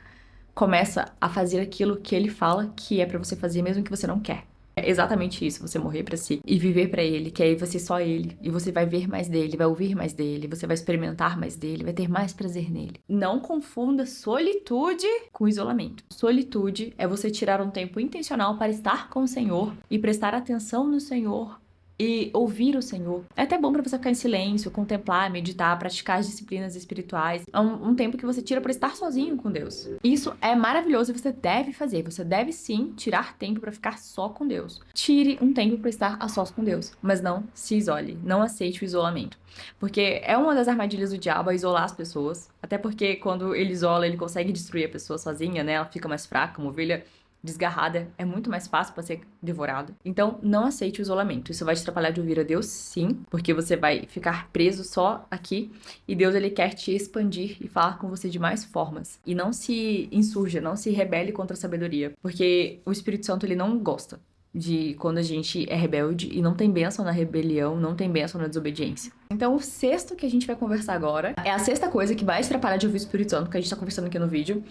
começa a fazer aquilo que ele fala que é para você fazer, mesmo que você não quer. É exatamente isso, você morrer pra si e viver pra ele, que aí vai ser só ele, e você vai ver mais dele, vai ouvir mais dele, você vai experimentar mais dele, vai ter mais prazer nele. Não confunda solitude com isolamento. Solitude é você tirar um tempo intencional para estar com o Senhor e prestar atenção no Senhor e ouvir o Senhor. É até bom pra você ficar em silêncio, contemplar, meditar, praticar as disciplinas espirituais. É um tempo que você tira pra estar sozinho com Deus. Isso é maravilhoso e você deve fazer. Você deve sim tirar tempo pra ficar só com Deus. Tire um tempo pra estar a sós com Deus, mas não se isole. Não aceite o isolamento. Porque é uma das armadilhas do diabo isolar as pessoas. Até porque quando ele isola, ele consegue destruir a pessoa sozinha, né? Ela fica mais fraca, uma ovelha desgarrada, é muito mais fácil para ser devorado. Então, não aceite o isolamento. Isso vai te atrapalhar de ouvir a Deus, sim, porque você vai ficar preso só aqui e Deus ele quer te expandir e falar com você de mais formas. E não se insurja, não se rebele contra a sabedoria, porque o Espírito Santo ele não gosta de quando a gente é rebelde e não tem bênção na rebelião, não tem bênção na desobediência. Então, o sexto que a gente vai conversar agora é a sexta coisa que vai te atrapalhar de ouvir o Espírito Santo, que a gente tá conversando aqui no vídeo,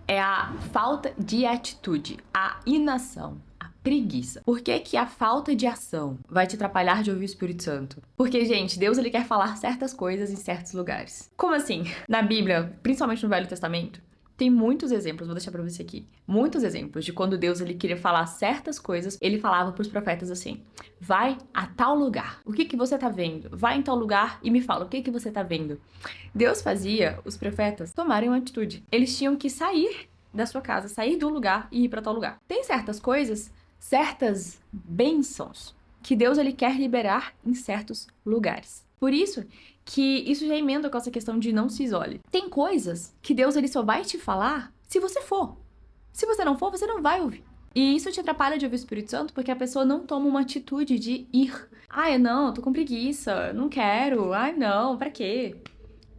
é a falta de atitude, a inação, a preguiça. Por que que a falta de ação vai te atrapalhar de ouvir o Espírito Santo? Porque, gente, Deus ele quer falar certas coisas em certos lugares. Como assim? Na Bíblia, principalmente no Velho Testamento, tem muitos exemplos, vou deixar pra você aqui, muitos exemplos de quando Deus ele queria falar certas coisas, ele falava pros profetas assim: vai a tal lugar, o que que você tá vendo? Vai em tal lugar e me fala, o que que você tá vendo? Deus fazia os profetas tomarem uma atitude. Eles tinham que sair da sua casa, sair do lugar e ir pra tal lugar. Tem certas coisas, certas bênçãos que Deus ele quer liberar em certos lugares. Por isso que isso já emenda com essa questão de não se isole. Tem coisas que Deus ele só vai te falar se você for. Se você não for, você não vai ouvir. E isso te atrapalha de ouvir o Espírito Santo porque a pessoa não toma uma atitude de ir. Ai, não, tô com preguiça, não quero. Ai, não, pra quê?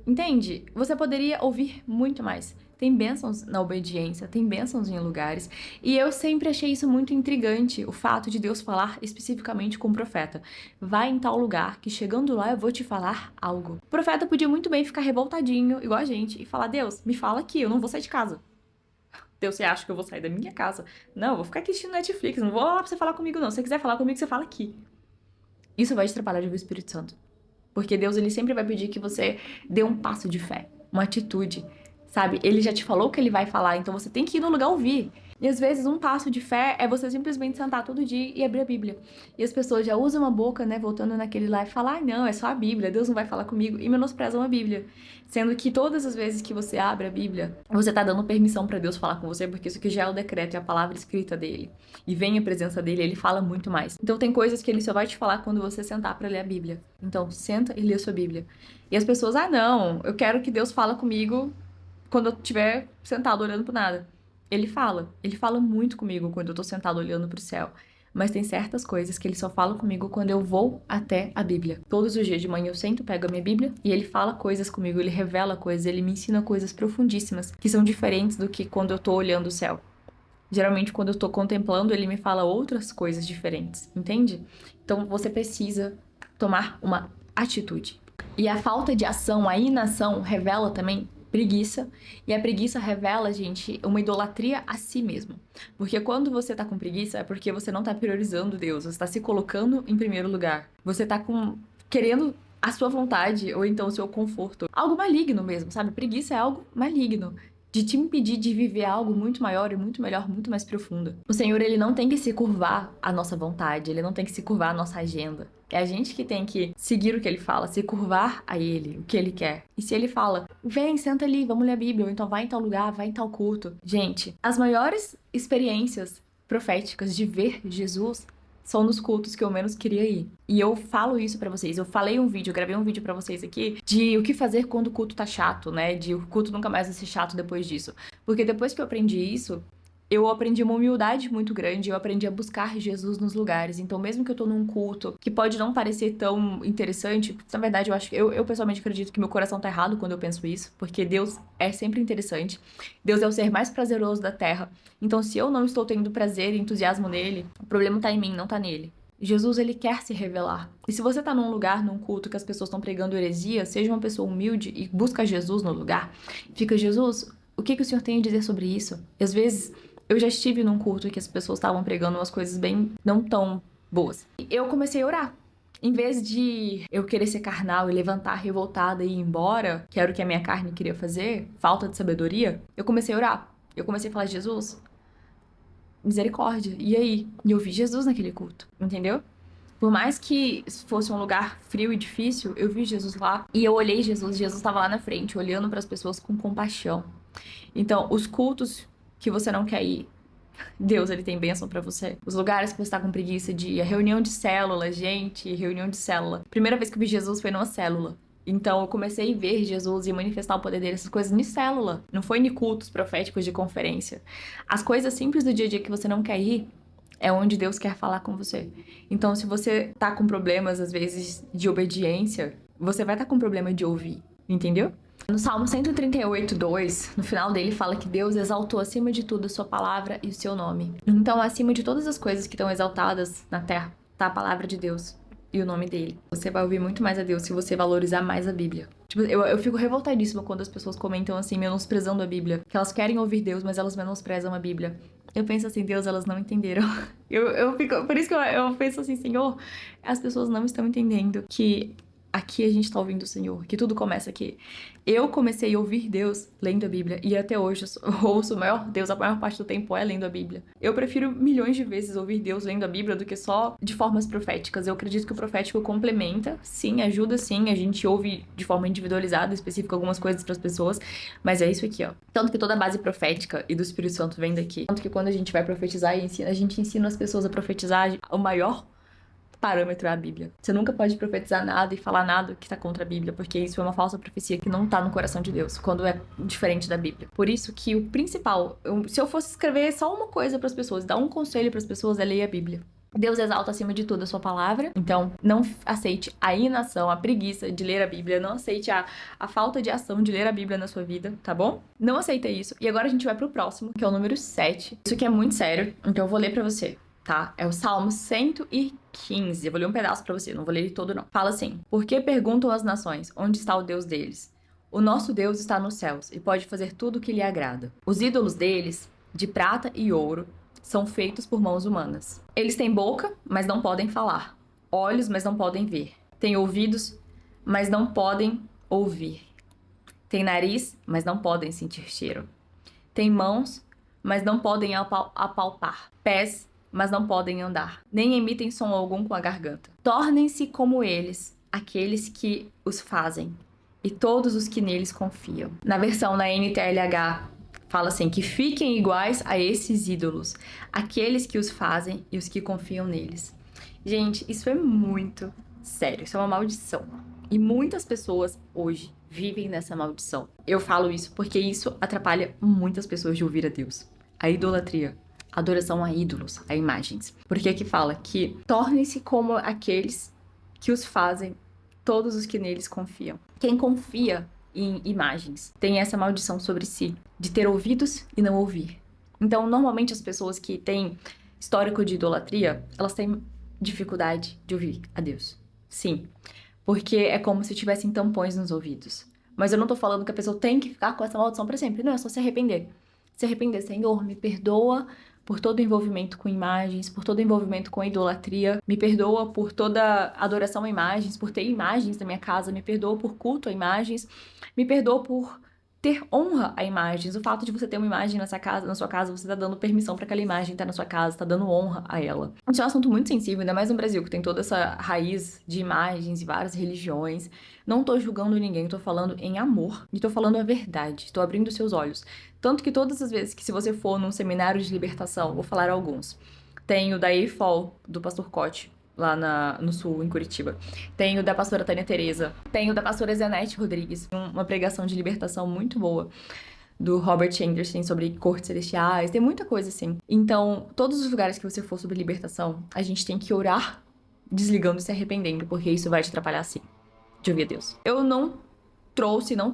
Entende? Você poderia ouvir muito mais. Tem bênçãos na obediência, tem bênçãos em lugares. E eu sempre achei isso muito intrigante, o fato de Deus falar especificamente com o profeta. Vai em tal lugar, que chegando lá eu vou te falar algo. O profeta podia muito bem ficar revoltadinho, igual a gente, e falar: Deus, me fala aqui, eu não vou sair de casa. Deus, você acha que eu vou sair da minha casa? Não, eu vou ficar aqui assistindo Netflix, não vou lá pra você falar comigo não. Se você quiser falar comigo, você fala aqui. Isso vai te atrapalhar de ouvir o Espírito Santo. Porque Deus, ele sempre vai pedir que você dê um passo de fé, uma atitude. Sabe? Ele já te falou o que ele vai falar, então você tem que ir no lugar ouvir. E às vezes um passo de fé é você simplesmente sentar todo dia e abrir a Bíblia. E as pessoas já usam a boca, né, voltando naquele lá e falar: ah, não, é só a Bíblia, Deus não vai falar comigo, e menosprezam a Bíblia. Sendo que todas as vezes que você abre a Bíblia, você tá dando permissão pra Deus falar com você, porque isso aqui já é o decreto, é a palavra escrita dele. E vem a presença dele, ele fala muito mais. Então tem coisas que ele só vai te falar quando você sentar pra ler a Bíblia. Então senta e lê a sua Bíblia. E as pessoas: ah, não, eu quero que Deus fale comigo quando eu estiver sentado olhando pro nada. Ele fala muito comigo quando eu tô sentado olhando pro céu. Mas tem certas coisas que ele só fala comigo quando eu vou até a Bíblia. Todos os dias de manhã eu sento, pego a minha Bíblia e ele fala coisas comigo, ele revela coisas, ele me ensina coisas profundíssimas que são diferentes do que quando eu tô olhando o céu. Geralmente, quando eu tô contemplando, ele me fala outras coisas diferentes, entende? Então, você precisa tomar uma atitude. E a falta de ação, a inação, revela também preguiça. E a preguiça revela, gente, uma idolatria a si mesmo. Porque quando você tá com preguiça, é porque você não tá priorizando Deus, você tá se colocando em primeiro lugar. Você tá querendo a sua vontade, ou então o seu conforto. Algo maligno mesmo, sabe? Preguiça é algo maligno, de te impedir de viver algo muito maior e muito melhor, muito mais profundo. O Senhor, ele não tem que se curvar à nossa vontade, ele não tem que se curvar à nossa agenda. É a gente que tem que seguir o que ele fala, se curvar a ele, o que ele quer. E se ele fala: vem, senta ali, vamos ler a Bíblia, ou então vai em tal lugar, vai em tal culto. Gente, as maiores experiências proféticas de ver Jesus são nos cultos que eu menos queria ir. E eu falo isso pra vocês. Eu gravei um vídeo pra vocês aqui de o que fazer quando o culto tá chato, né? De o culto nunca mais vai ser chato depois disso. Porque depois que eu aprendi isso, eu aprendi uma humildade muito grande, eu aprendi a buscar Jesus nos lugares. Então, mesmo que eu tô num culto que pode não parecer tão interessante, na verdade, eu pessoalmente acredito que meu coração tá errado quando eu penso isso, porque Deus é sempre interessante. Deus é o ser mais prazeroso da terra. Então, se eu não estou tendo prazer e entusiasmo nele, o problema tá em mim, não tá nele. Jesus, ele quer se revelar. E se você tá num lugar, num culto que as pessoas estão pregando heresia, seja uma pessoa humilde e busca Jesus no lugar. Fica: Jesus, o que o Senhor tem a dizer sobre isso? E às vezes eu já estive num culto que as pessoas estavam pregando umas coisas bem não tão boas. Eu comecei a orar. Em vez de eu querer ser carnal e levantar revoltada e ir embora, que era o que a minha carne queria fazer, falta de sabedoria, eu comecei a orar. Eu comecei a falar: Jesus, misericórdia. E aí? E eu vi Jesus naquele culto, entendeu? Por mais que fosse um lugar frio e difícil, eu vi Jesus lá e eu olhei Jesus. Jesus estava lá na frente, olhando para as pessoas com compaixão. Então, os cultos que você não quer ir, Deus, ele tem bênção pra você. Os lugares que você tá com preguiça de ir, a reunião de célula, gente, reunião de célula. Primeira vez que eu vi Jesus foi numa célula. Então eu comecei a ver Jesus e manifestar o poder dele, essas coisas em célula. Não foi em cultos proféticos de conferência. As coisas simples do dia a dia que você não quer ir, é onde Deus quer falar com você. Então, se você tá com problemas, às vezes, de obediência, você vai estar com problema de ouvir, entendeu? No Salmo 138, 2, no final dele fala que Deus exaltou acima de tudo a sua palavra e o seu nome. Então, acima de todas as coisas que estão exaltadas na terra, tá a palavra de Deus e o nome dele. Você vai ouvir muito mais a Deus se você valorizar mais a Bíblia. Tipo, eu fico revoltadíssima quando as pessoas comentam assim, menosprezando a Bíblia. Que elas querem ouvir Deus, mas elas menosprezam a Bíblia. Eu penso assim, Deus, elas não entenderam. Eu fico, por isso que eu penso assim, Senhor, as pessoas não estão entendendo que aqui a gente tá ouvindo o Senhor, que tudo começa aqui. Eu comecei a ouvir Deus lendo a Bíblia, e até hoje eu ouço o maior Deus, a maior parte do tempo é lendo a Bíblia. Eu prefiro milhões de vezes ouvir Deus lendo a Bíblia do que só de formas proféticas. Eu acredito que o profético complementa, sim, ajuda sim, a gente ouve de forma individualizada, específica, algumas coisas para as pessoas, mas é isso aqui, ó. Tanto que toda a base profética e do Espírito Santo vem daqui. Tanto que quando a gente vai profetizar e ensina, a gente ensina as pessoas a profetizar o maior parâmetro é a Bíblia. Você nunca pode profetizar nada e falar nada que tá contra a Bíblia, porque isso é uma falsa profecia que não tá no coração de Deus, quando é diferente da Bíblia. Por isso que o principal, se eu fosse escrever só uma coisa para as pessoas, dar um conselho para as pessoas, é ler a Bíblia. Deus exalta acima de tudo a sua palavra, então não aceite a inação, a preguiça de ler a Bíblia, não aceite a falta de ação de ler a Bíblia na sua vida, tá bom? Não aceita isso. E agora a gente vai pro próximo, que é o número 7. Isso aqui é muito sério, então eu vou ler pra você. Tá? É o Salmo 115. Eu vou ler um pedaço pra você, não vou ler ele todo não. Fala assim: Por que perguntam as nações, onde está o Deus deles? O nosso Deus está nos céus e pode fazer tudo o que lhe agrada. Os ídolos deles, de prata e ouro, são feitos por mãos humanas. Eles têm boca, mas não podem falar. Olhos, mas não podem ver. Têm ouvidos, mas não podem ouvir. Têm nariz, mas não podem sentir cheiro. Têm mãos, mas não podem apalpar. Pés, mas não podem andar, nem emitem som algum com a garganta. Tornem-se como eles, aqueles que os fazem, e todos os que neles confiam. Na versão na NTLH, fala assim, que fiquem iguais a esses ídolos, aqueles que os fazem e os que confiam neles. Gente, isso é muito sério, isso é uma maldição. E muitas pessoas hoje vivem nessa maldição. Eu falo isso porque isso atrapalha muitas pessoas de ouvir a Deus. A idolatria. Adoração a ídolos, a imagens. Porque aqui fala que tornem-se como aqueles que os fazem, todos os que neles confiam. Quem confia em imagens tem essa maldição sobre si, de ter ouvidos e não ouvir. Então, normalmente as pessoas que têm histórico de idolatria, elas têm dificuldade de ouvir a Deus. Sim, porque é como se tivessem tampões nos ouvidos. Mas eu não tô falando que a pessoa tem que ficar com essa maldição pra sempre. Não, é só se arrepender. Se arrepender, Senhor, me perdoa por todo o envolvimento com imagens, por todo o envolvimento com idolatria, me perdoa por toda adoração a imagens, por ter imagens na minha casa, me perdoa por culto a imagens, me perdoa por ter honra a imagens. O fato de você ter uma imagem na sua casa, você tá dando permissão para aquela imagem estar na sua casa, tá dando honra a ela. Isso é um assunto muito sensível, ainda mais no Brasil, que tem toda essa raiz de imagens e várias religiões. Não tô julgando ninguém, tô falando em amor e tô falando a verdade, tô abrindo seus olhos. Tanto que todas as vezes que se você for num seminário de libertação, vou falar alguns. Tem o da EIFOL, do Pastor Cote, lá no sul, em Curitiba. Tem o da pastora Tânia Teresa. Tem o da pastora Zenete Rodrigues, uma pregação de libertação muito boa, do Robert Anderson, sobre cortes celestiais. Tem muita coisa assim. Então, todos os lugares que você for sobre libertação, a gente tem que orar desligando e se arrependendo, porque isso vai te atrapalhar sim, de ouvir a Deus. Eu não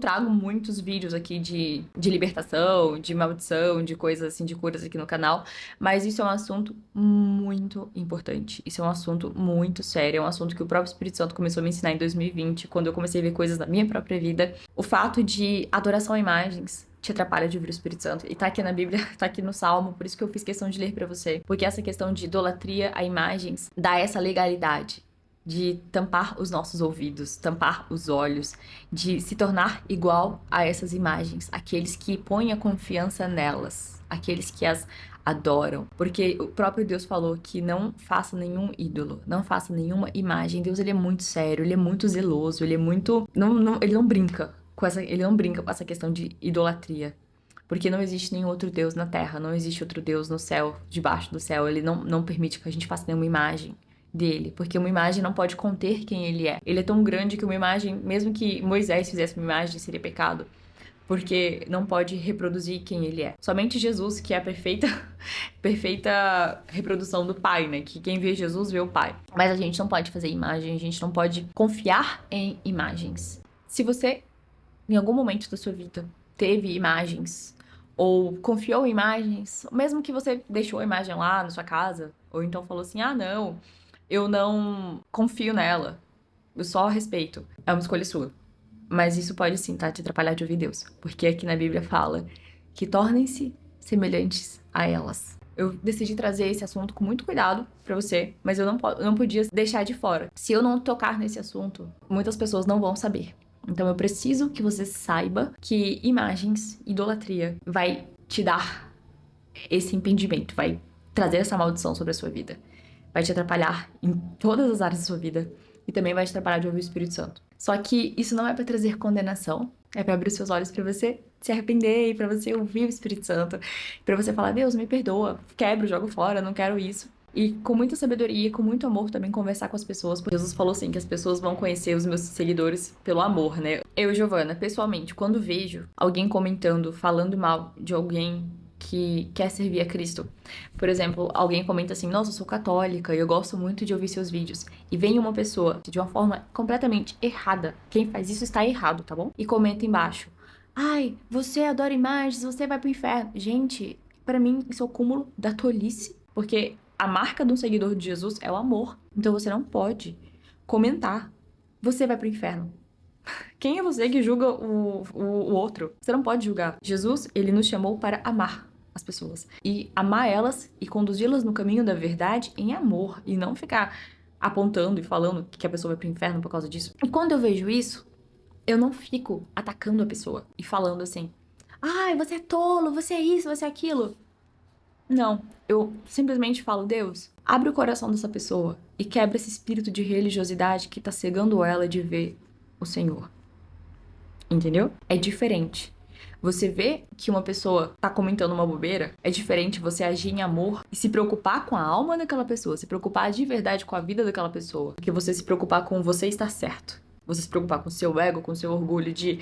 trago muitos vídeos aqui de libertação, de maldição, de coisas assim, de curas aqui no canal, mas isso é um assunto muito importante, isso é um assunto muito sério, é um assunto que o próprio Espírito Santo começou a me ensinar em 2020, quando eu comecei a ver coisas da minha própria vida. O fato de adoração a imagens te atrapalha de ouvir o Espírito Santo, e tá aqui na Bíblia, tá aqui no Salmo, por isso que eu fiz questão de ler pra você, porque essa questão de idolatria a imagens dá essa legalidade de tampar os nossos ouvidos, tampar os olhos, de se tornar igual a essas imagens, aqueles que põem a confiança nelas, aqueles que as adoram, porque o próprio Deus falou que não faça nenhum ídolo, não faça nenhuma imagem. Deus, ele é muito sério, ele é muito zeloso, ele é muito, ele não brinca com essa questão de idolatria. Porque não existe nenhum outro Deus na terra, não existe outro Deus no céu, debaixo do céu. Ele não permite que a gente faça nenhuma imagem dele, porque uma imagem não pode conter quem ele é. Ele é tão grande que uma imagem, mesmo que Moisés fizesse uma imagem, seria pecado, porque não pode reproduzir quem ele é. Somente Jesus, que é a perfeita, perfeita reprodução do Pai, né? Que quem vê Jesus vê o Pai. Mas a gente não pode fazer imagem, a gente não pode confiar em imagens. Se você, em algum momento da sua vida, teve imagens ou confiou em imagens, mesmo que você deixou a imagem lá na sua casa, ou então falou assim, ah, não, eu não confio nela, eu só respeito. É uma escolha sua. Mas isso pode sim, tá? Te atrapalhar de ouvir Deus. Porque aqui na Bíblia fala que tornem-se semelhantes a elas. Eu decidi trazer esse assunto com muito cuidado pra você, mas eu não podia deixar de fora. Se eu não tocar nesse assunto, muitas pessoas não vão saber. Então eu preciso que você saiba que imagens, idolatria, vai te dar esse impedimento, vai trazer essa maldição sobre a sua vida. Vai te atrapalhar em todas as áreas da sua vida e também vai te atrapalhar de ouvir o Espírito Santo. Só que isso não é pra trazer condenação, é pra abrir os seus olhos pra você se arrepender e pra você ouvir o Espírito Santo, pra você falar, Deus, me perdoa, quebro, jogo fora, não quero isso. E com muita sabedoria, com muito amor também conversar com as pessoas, porque Jesus falou assim, que as pessoas vão conhecer os meus seguidores pelo amor, né? Eu, Giovana, pessoalmente, quando vejo alguém comentando, falando mal de alguém que quer servir a Cristo. Por exemplo, alguém comenta assim, nossa, eu sou católica e eu gosto muito de ouvir seus vídeos. E vem uma pessoa de uma forma completamente errada. Quem faz isso está errado, tá bom? E comenta embaixo, ai, você adora imagens, você vai pro inferno. Gente, pra mim isso é o cúmulo da tolice, porque a marca de um seguidor de Jesus é o amor. Então você não pode comentar, você vai pro inferno. Quem é você que julga o outro? Você não pode julgar. Jesus, ele nos chamou para amar as pessoas. E amar elas e conduzi-las no caminho da verdade em amor. E não ficar apontando e falando que a pessoa vai pro inferno por causa disso. E quando eu vejo isso, eu não fico atacando a pessoa e falando assim, ai, você é tolo, você é isso, você é aquilo. Não, eu simplesmente falo, Deus, abre o coração dessa pessoa e quebra esse espírito de religiosidade que tá cegando ela de ver o Senhor. Entendeu? É diferente. Você vê que uma pessoa tá comentando uma bobeira, é diferente você agir em amor e se preocupar com a alma daquela pessoa, se preocupar de verdade com a vida daquela pessoa, que você se preocupar com você estar certo. Você se preocupar com o seu ego, com o seu orgulho de,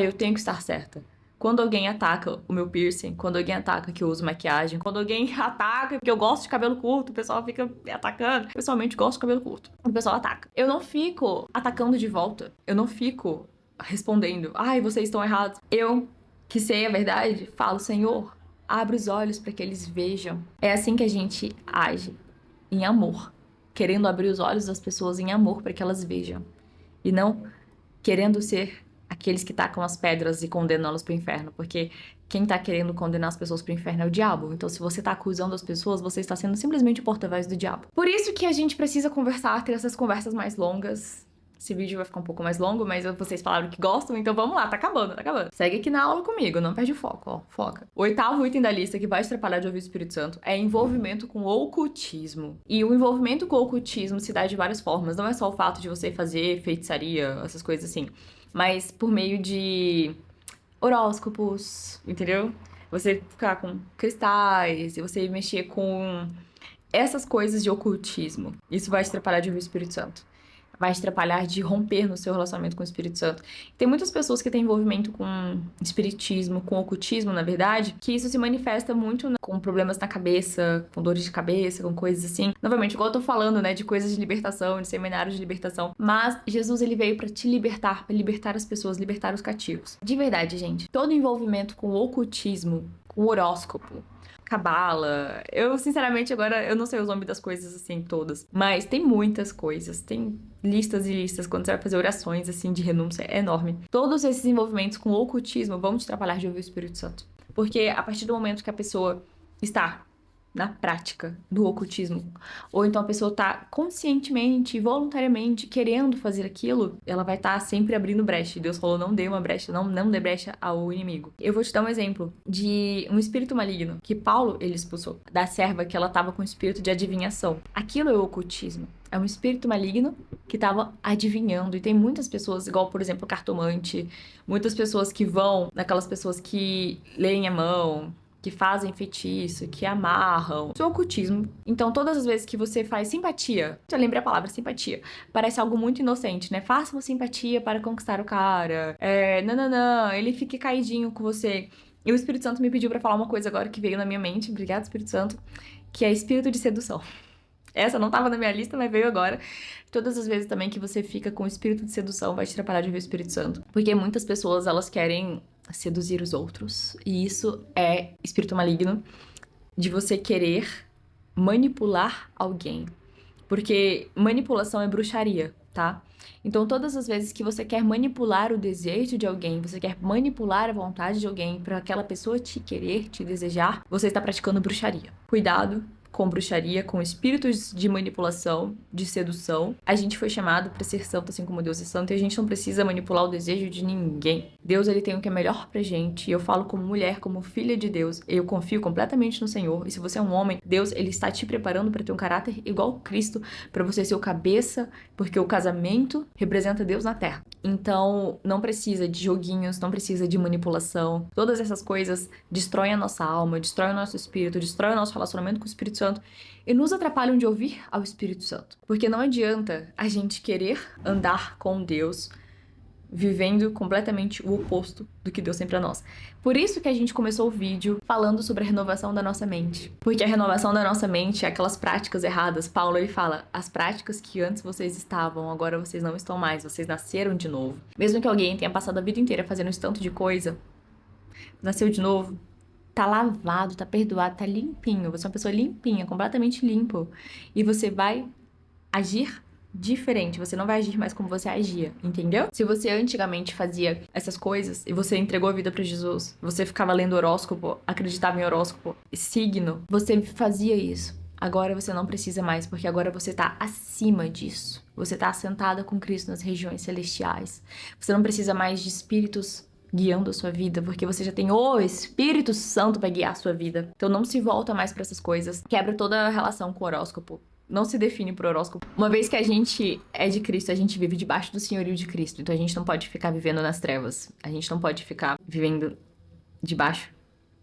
eu tenho que estar certa. Quando alguém ataca o meu piercing, quando alguém ataca que eu uso maquiagem, quando alguém ataca que eu gosto de cabelo curto, o pessoal fica me atacando. Eu pessoalmente gosto de cabelo curto. O pessoal ataca. Eu não fico atacando de volta. Eu não fico respondendo, vocês estão errados. Eu, que sei a verdade, falo, Senhor, abre os olhos para que eles vejam. É assim que a gente age, em amor. Querendo abrir os olhos das pessoas em amor para que elas vejam. E não querendo ser aqueles que tacam as pedras e condenam-las pro inferno, porque quem tá querendo condenar as pessoas pro inferno é o diabo. Então, se você tá acusando as pessoas, você está sendo simplesmente o porta-voz do diabo. Por isso que a gente precisa conversar, ter essas conversas mais longas. Esse vídeo vai ficar um pouco mais longo, mas vocês falaram que gostam, então vamos lá, tá acabando, tá acabando. Segue aqui na aula comigo, não perde o foco, ó, foca. O 8º item da lista que vai te atrapalhar de ouvir o Espírito Santo é envolvimento com o ocultismo. E o envolvimento com o ocultismo se dá de várias formas, não é só o fato de você fazer feitiçaria, essas coisas assim, mas por meio de horóscopos, entendeu? Você ficar com cristais e você mexer com essas coisas de ocultismo. Isso vai te atrapalhar de ouvir o Espírito Santo. Vai te atrapalhar de romper no seu relacionamento com o Espírito Santo. Tem muitas pessoas que têm envolvimento com espiritismo, com ocultismo, na verdade, que isso se manifesta muito com problemas na cabeça, com dores de cabeça, com coisas assim. Novamente, igual eu tô falando, né, de coisas de libertação, de seminários de libertação. Mas Jesus, ele veio pra te libertar, pra libertar as pessoas, libertar os cativos. De verdade, gente, todo envolvimento com ocultismo, com horóscopo, cabala. Eu, sinceramente, agora eu não sei os nomes das coisas assim todas. Mas tem muitas coisas. Tem listas e listas. Quando você vai fazer orações assim de renúncia, é enorme. Todos esses envolvimentos com o ocultismo vão te atrapalhar de ouvir o Espírito Santo. Porque a partir do momento que a pessoa está na prática do ocultismo, ou então a pessoa tá conscientemente e voluntariamente querendo fazer aquilo, ela vai estar sempre abrindo brecha. Deus falou, não dê uma brecha, não dê brecha ao inimigo. Eu vou te dar um exemplo de um espírito maligno que Paulo, ele expulsou da serva que ela tava com espírito de adivinhação. Aquilo é o ocultismo. É um espírito maligno que tava adivinhando. E tem muitas pessoas, igual, por exemplo, cartomante, muitas pessoas que vão naquelas pessoas que leem a mão, que fazem feitiço, que amarram, isso é ocultismo. Então, todas as vezes que você faz simpatia, já lembrei a palavra simpatia, parece algo muito inocente, né? Faça uma simpatia para conquistar o cara. Não, ele fique caidinho com você. E o Espírito Santo me pediu pra falar uma coisa agora que veio na minha mente, obrigado, Espírito Santo, que é espírito de sedução. Essa não tava na minha lista, mas veio agora. Todas as vezes também que você fica com o espírito de sedução vai te atrapalhar de ver o Espírito Santo. Porque muitas pessoas, elas querem seduzir os outros. E isso é espírito maligno de você querer manipular alguém. Porque manipulação é bruxaria, tá? Então, todas as vezes que você quer manipular o desejo de alguém, você quer manipular a vontade de alguém para aquela pessoa te querer, te desejar, você está praticando bruxaria. Cuidado com bruxaria, com espíritos de manipulação, de sedução. A gente foi chamado para ser santo assim como Deus é santo e a gente não precisa manipular o desejo de ninguém. Deus, ele tem o que é melhor pra gente. E eu falo como mulher, como filha de Deus, eu confio completamente no Senhor. E se você é um homem, Deus, ele está te preparando para ter um caráter igual a Cristo, para você ser o cabeça, porque o casamento representa Deus na terra. Então, não precisa de joguinhos, não precisa de manipulação. Todas essas coisas destroem a nossa alma, destroem o nosso espírito, destroem o nosso relacionamento com o Espírito Santo e nos atrapalham de ouvir ao Espírito Santo. Porque não adianta a gente querer andar com Deus vivendo completamente o oposto do que Deus tem pra nós. Por isso que a gente começou o vídeo falando sobre a renovação da nossa mente. Porque a renovação da nossa mente é aquelas práticas erradas. Paulo, ele fala, as práticas que antes vocês estavam, agora vocês não estão mais, vocês nasceram de novo. Mesmo que alguém tenha passado a vida inteira fazendo esse tanto de coisa, nasceu de novo, tá lavado, tá perdoado, tá limpinho. Você é uma pessoa limpinha, completamente limpo. E você vai agir diferente, você não vai agir mais como você agia, entendeu? Se você antigamente fazia essas coisas e você entregou a vida pra Jesus, você ficava lendo horóscopo, acreditava em horóscopo, signo, você fazia isso. Agora você não precisa mais, porque agora você tá acima disso. Você tá assentada com Cristo nas regiões celestiais. Você não precisa mais de espíritos guiando a sua vida, porque você já tem o Espírito Santo pra guiar a sua vida. Então não se volta mais pra essas coisas. Quebra toda a relação com o horóscopo. Não se define por horóscopo. Uma vez que a gente é de Cristo, a gente vive debaixo do senhorio de Cristo. Então a gente não pode ficar vivendo nas trevas. A gente não pode ficar vivendo debaixo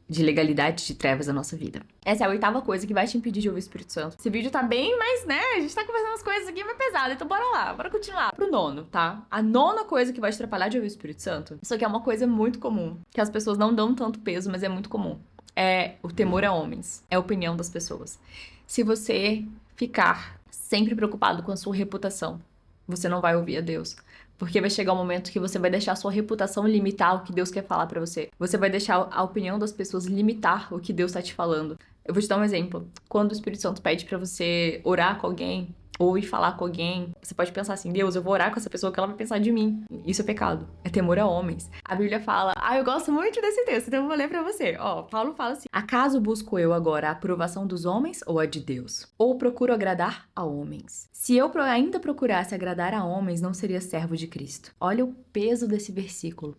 de legalidade de trevas da nossa vida. Essa é a 8ª coisa que vai te impedir de ouvir o Espírito Santo. Esse vídeo tá bem, mas né, a gente tá conversando umas coisas aqui mais pesadas, então bora lá, bora continuar. Pro 9º, tá? A 9ª coisa que vai te atrapalhar de ouvir o Espírito Santo, isso aqui é uma coisa muito comum, que as pessoas não dão tanto peso, mas é muito comum. É o temor a homens, é a opinião das pessoas. Se você ficar sempre preocupado com a sua reputação, você não vai ouvir a Deus. Porque vai chegar um momento que você vai deixar a sua reputação limitar o que Deus quer falar pra você. Você vai deixar a opinião das pessoas limitar o que Deus tá te falando. Eu vou te dar um exemplo. Quando o Espírito Santo pede pra você orar com alguém, ou ir falar com alguém, você pode pensar assim, Deus, eu vou orar com essa pessoa, o que ela vai pensar de mim? Isso é pecado. É temor a homens. A Bíblia fala, eu gosto muito desse texto, então eu vou ler pra você. Paulo fala assim, acaso busco eu agora a aprovação dos homens ou a de Deus? Ou procuro agradar a homens? Se eu ainda procurasse agradar a homens, não seria servo de Cristo. Olha o peso desse versículo.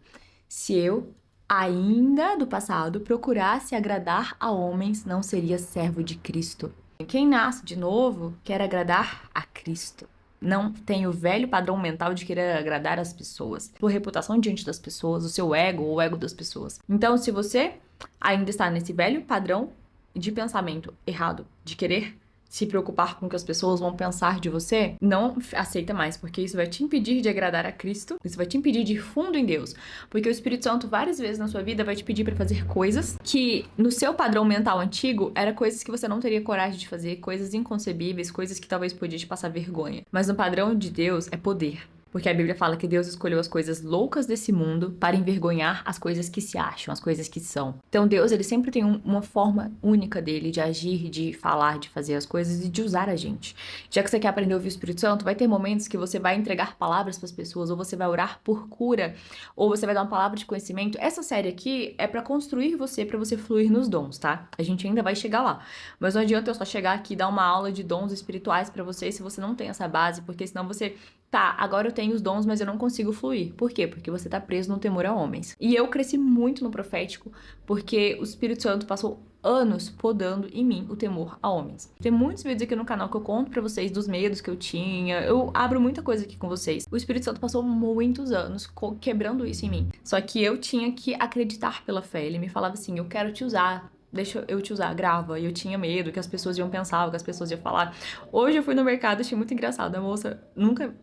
Se eu ainda do passado procurasse agradar a homens, não seria servo de Cristo. Quem nasce de novo quer agradar a Cristo. Não tem o velho padrão mental de querer agradar as pessoas. Sua reputação diante das pessoas, o seu ego ou o ego das pessoas. Então, se você ainda está nesse velho padrão de pensamento errado, de querer se preocupar com o que as pessoas vão pensar de você, não aceita mais, porque isso vai te impedir de agradar a Cristo, isso vai te impedir de ir fundo em Deus, porque o Espírito Santo várias vezes na sua vida vai te pedir pra fazer coisas que no seu padrão mental antigo era coisas que você não teria coragem de fazer, coisas inconcebíveis, coisas que talvez podia te passar vergonha, mas no padrão de Deus é poder. Porque a Bíblia fala que Deus escolheu as coisas loucas desse mundo para envergonhar as coisas que se acham, as coisas que são. Então Deus, ele sempre tem uma forma única dele de agir, de falar, de fazer as coisas e de usar a gente. Já que você quer aprender a ouvir o Espírito Santo, vai ter momentos que você vai entregar palavras para as pessoas, ou você vai orar por cura, ou você vai dar uma palavra de conhecimento. Essa série aqui é para construir você, para você fluir nos dons, tá? A gente ainda vai chegar lá. Mas não adianta eu só chegar aqui e dar uma aula de dons espirituais para você se você não tem essa base, porque senão você... Tá, agora eu tenho os dons, mas eu não consigo fluir. Por quê? Porque você tá preso no temor a homens. E eu cresci muito no profético, porque o Espírito Santo passou anos podando em mim o temor a homens. Tem muitos vídeos aqui no canal que eu conto pra vocês dos medos que eu tinha. Eu abro muita coisa aqui com vocês. O Espírito Santo passou muitos anos quebrando isso em mim. Só que eu tinha que acreditar pela fé. Ele me falava assim, eu quero te usar deixa eu te usar, grava. E eu tinha medo que as pessoas iam pensar, o que as pessoas iam falar. Hoje eu fui no mercado, achei muito engraçado. A moça nunca...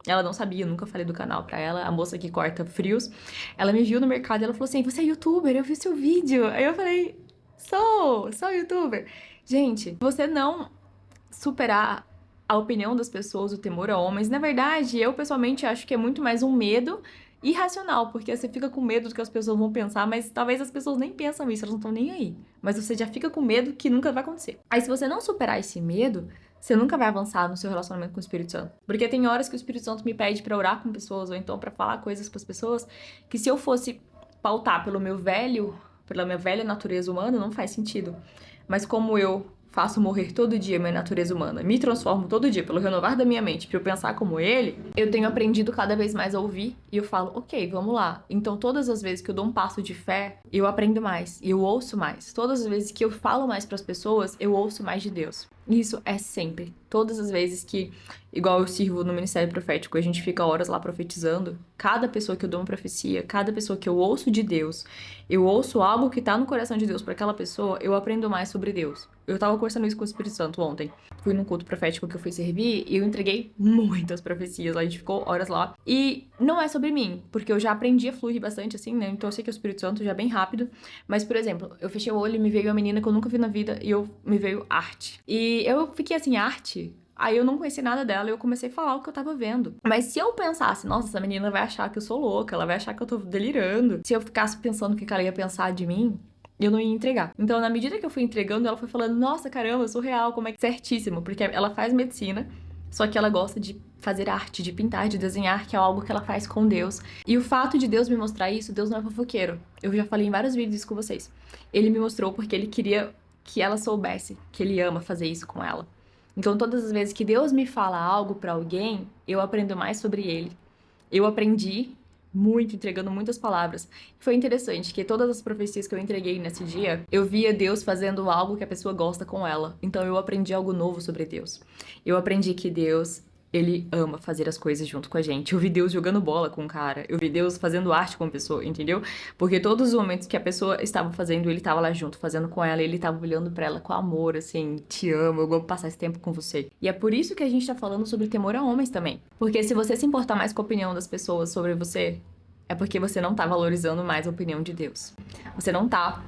Ela não sabia, eu nunca falei do canal pra ela. A moça que corta frios. Ela me viu no mercado e ela falou assim, você é youtuber, eu vi seu vídeo. Aí eu falei, sou youtuber. Gente, você não superar a opinião das pessoas, o temor a homens, na verdade, eu pessoalmente acho que é muito mais um medo irracional, porque você fica com medo do que as pessoas vão pensar, mas talvez as pessoas nem pensam isso, elas não estão nem aí. Mas você já fica com medo que nunca vai acontecer. Aí se você não superar esse medo, você nunca vai avançar no seu relacionamento com o Espírito Santo. Porque tem horas que o Espírito Santo me pede pra orar com pessoas, ou então pra falar coisas pras pessoas, que se eu fosse pautar pela minha velha natureza humana, não faz sentido. Mas como eu faço morrer todo dia minha natureza humana, me transformo todo dia pelo renovar da minha mente pra eu pensar como ele, eu tenho aprendido cada vez mais a ouvir e eu falo, ok, vamos lá. Então todas as vezes que eu dou um passo de fé, eu aprendo mais e eu ouço mais. Todas as vezes que eu falo mais pras pessoas, eu ouço mais de Deus. Isso é sempre. Todas as vezes que, igual eu sirvo no Ministério Profético, a gente fica horas lá profetizando, cada pessoa que eu dou uma profecia, cada pessoa que eu ouço de Deus, eu ouço algo que tá no coração de Deus pra aquela pessoa, eu aprendo mais sobre Deus. Eu tava conversando isso com o Espírito Santo ontem. Fui num culto profético que eu fui servir e eu entreguei muitas profecias. A gente ficou horas lá. E não é sobre mim, porque eu já aprendi a fluir bastante assim, né? Então eu sei que o Espírito Santo já é bem rápido. Mas, por exemplo, eu fechei o olho e me veio uma menina que eu nunca vi na vida e me veio arte. E eu fiquei assim, arte? Aí eu não conheci nada dela e eu comecei a falar o que eu tava vendo. Mas se eu pensasse, nossa, essa menina vai achar que eu sou louca, ela vai achar que eu tô delirando. Se eu ficasse pensando o que ela ia pensar de mim, eu não ia entregar. Então, na medida que eu fui entregando, ela foi falando, nossa, caramba, eu sou real, como é que... Certíssimo, porque ela faz medicina, só que ela gosta de fazer arte, de pintar, de desenhar, que é algo que ela faz com Deus. E o fato de Deus me mostrar isso, Deus não é fofoqueiro. Eu já falei em vários vídeos isso com vocês. Ele me mostrou porque ele queria que ela soubesse que ele ama fazer isso com ela. Então, todas as vezes que Deus me fala algo pra alguém, eu aprendo mais sobre ele. Eu aprendi muito, entregando muitas palavras. Foi interessante que todas as profecias que eu entreguei nesse dia, eu via Deus fazendo algo que a pessoa gosta com ela. Então eu aprendi algo novo sobre Deus. Eu aprendi que Deus, ele ama fazer as coisas junto com a gente. Eu vi Deus jogando bola com o cara. Eu vi Deus fazendo arte com a pessoa, entendeu? Porque todos os momentos que a pessoa estava fazendo, ele estava lá junto, fazendo com ela. Ele estava olhando pra ela com amor, assim, te amo, eu vou passar esse tempo com você. E é por isso que a gente tá falando sobre temor a homens também. Porque se você se importar mais com a opinião das pessoas sobre você, é porque você não tá valorizando mais a opinião de Deus. Você não tá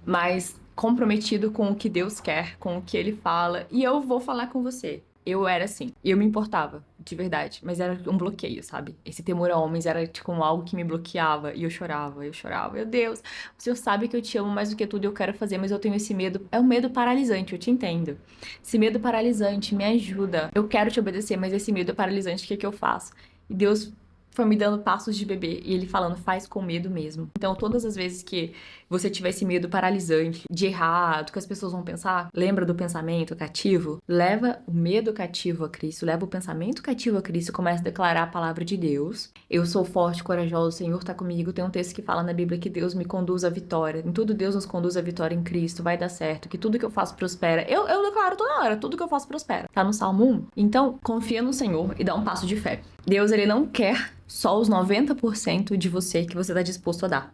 mais comprometido com o que Deus quer, com o que Ele fala. E eu vou falar com você. Eu era assim. E eu me importava, de verdade. Mas era um bloqueio, sabe? Esse temor a homens era tipo algo que me bloqueava. E eu chorava, eu chorava. Meu Deus, o Senhor sabe que eu te amo mais do que tudo e eu quero fazer, mas eu tenho esse medo. É um medo paralisante, eu te entendo. Esse medo paralisante me ajuda. Eu quero te obedecer, mas esse medo é paralisante, o que é que eu faço? E Deus foi me dando passos de bebê e ele falando, faz com medo mesmo. Então, todas as vezes que você tiver esse medo paralisante de errar, do que as pessoas vão pensar, lembra do pensamento cativo? Leva o medo cativo a Cristo, leva o pensamento cativo a Cristo e começa a declarar a palavra de Deus. Eu sou forte, corajosa, o Senhor tá comigo. Tem um texto que fala na Bíblia que Deus me conduz à vitória. Em tudo Deus nos conduz à vitória em Cristo, vai dar certo, que tudo que eu faço prospera. Eu declaro toda hora, tudo que eu faço prospera. Tá no Salmo 1. Então, confia no Senhor e dá um passo de fé. Deus, ele não quer só os 90% de você que você tá disposto a dar.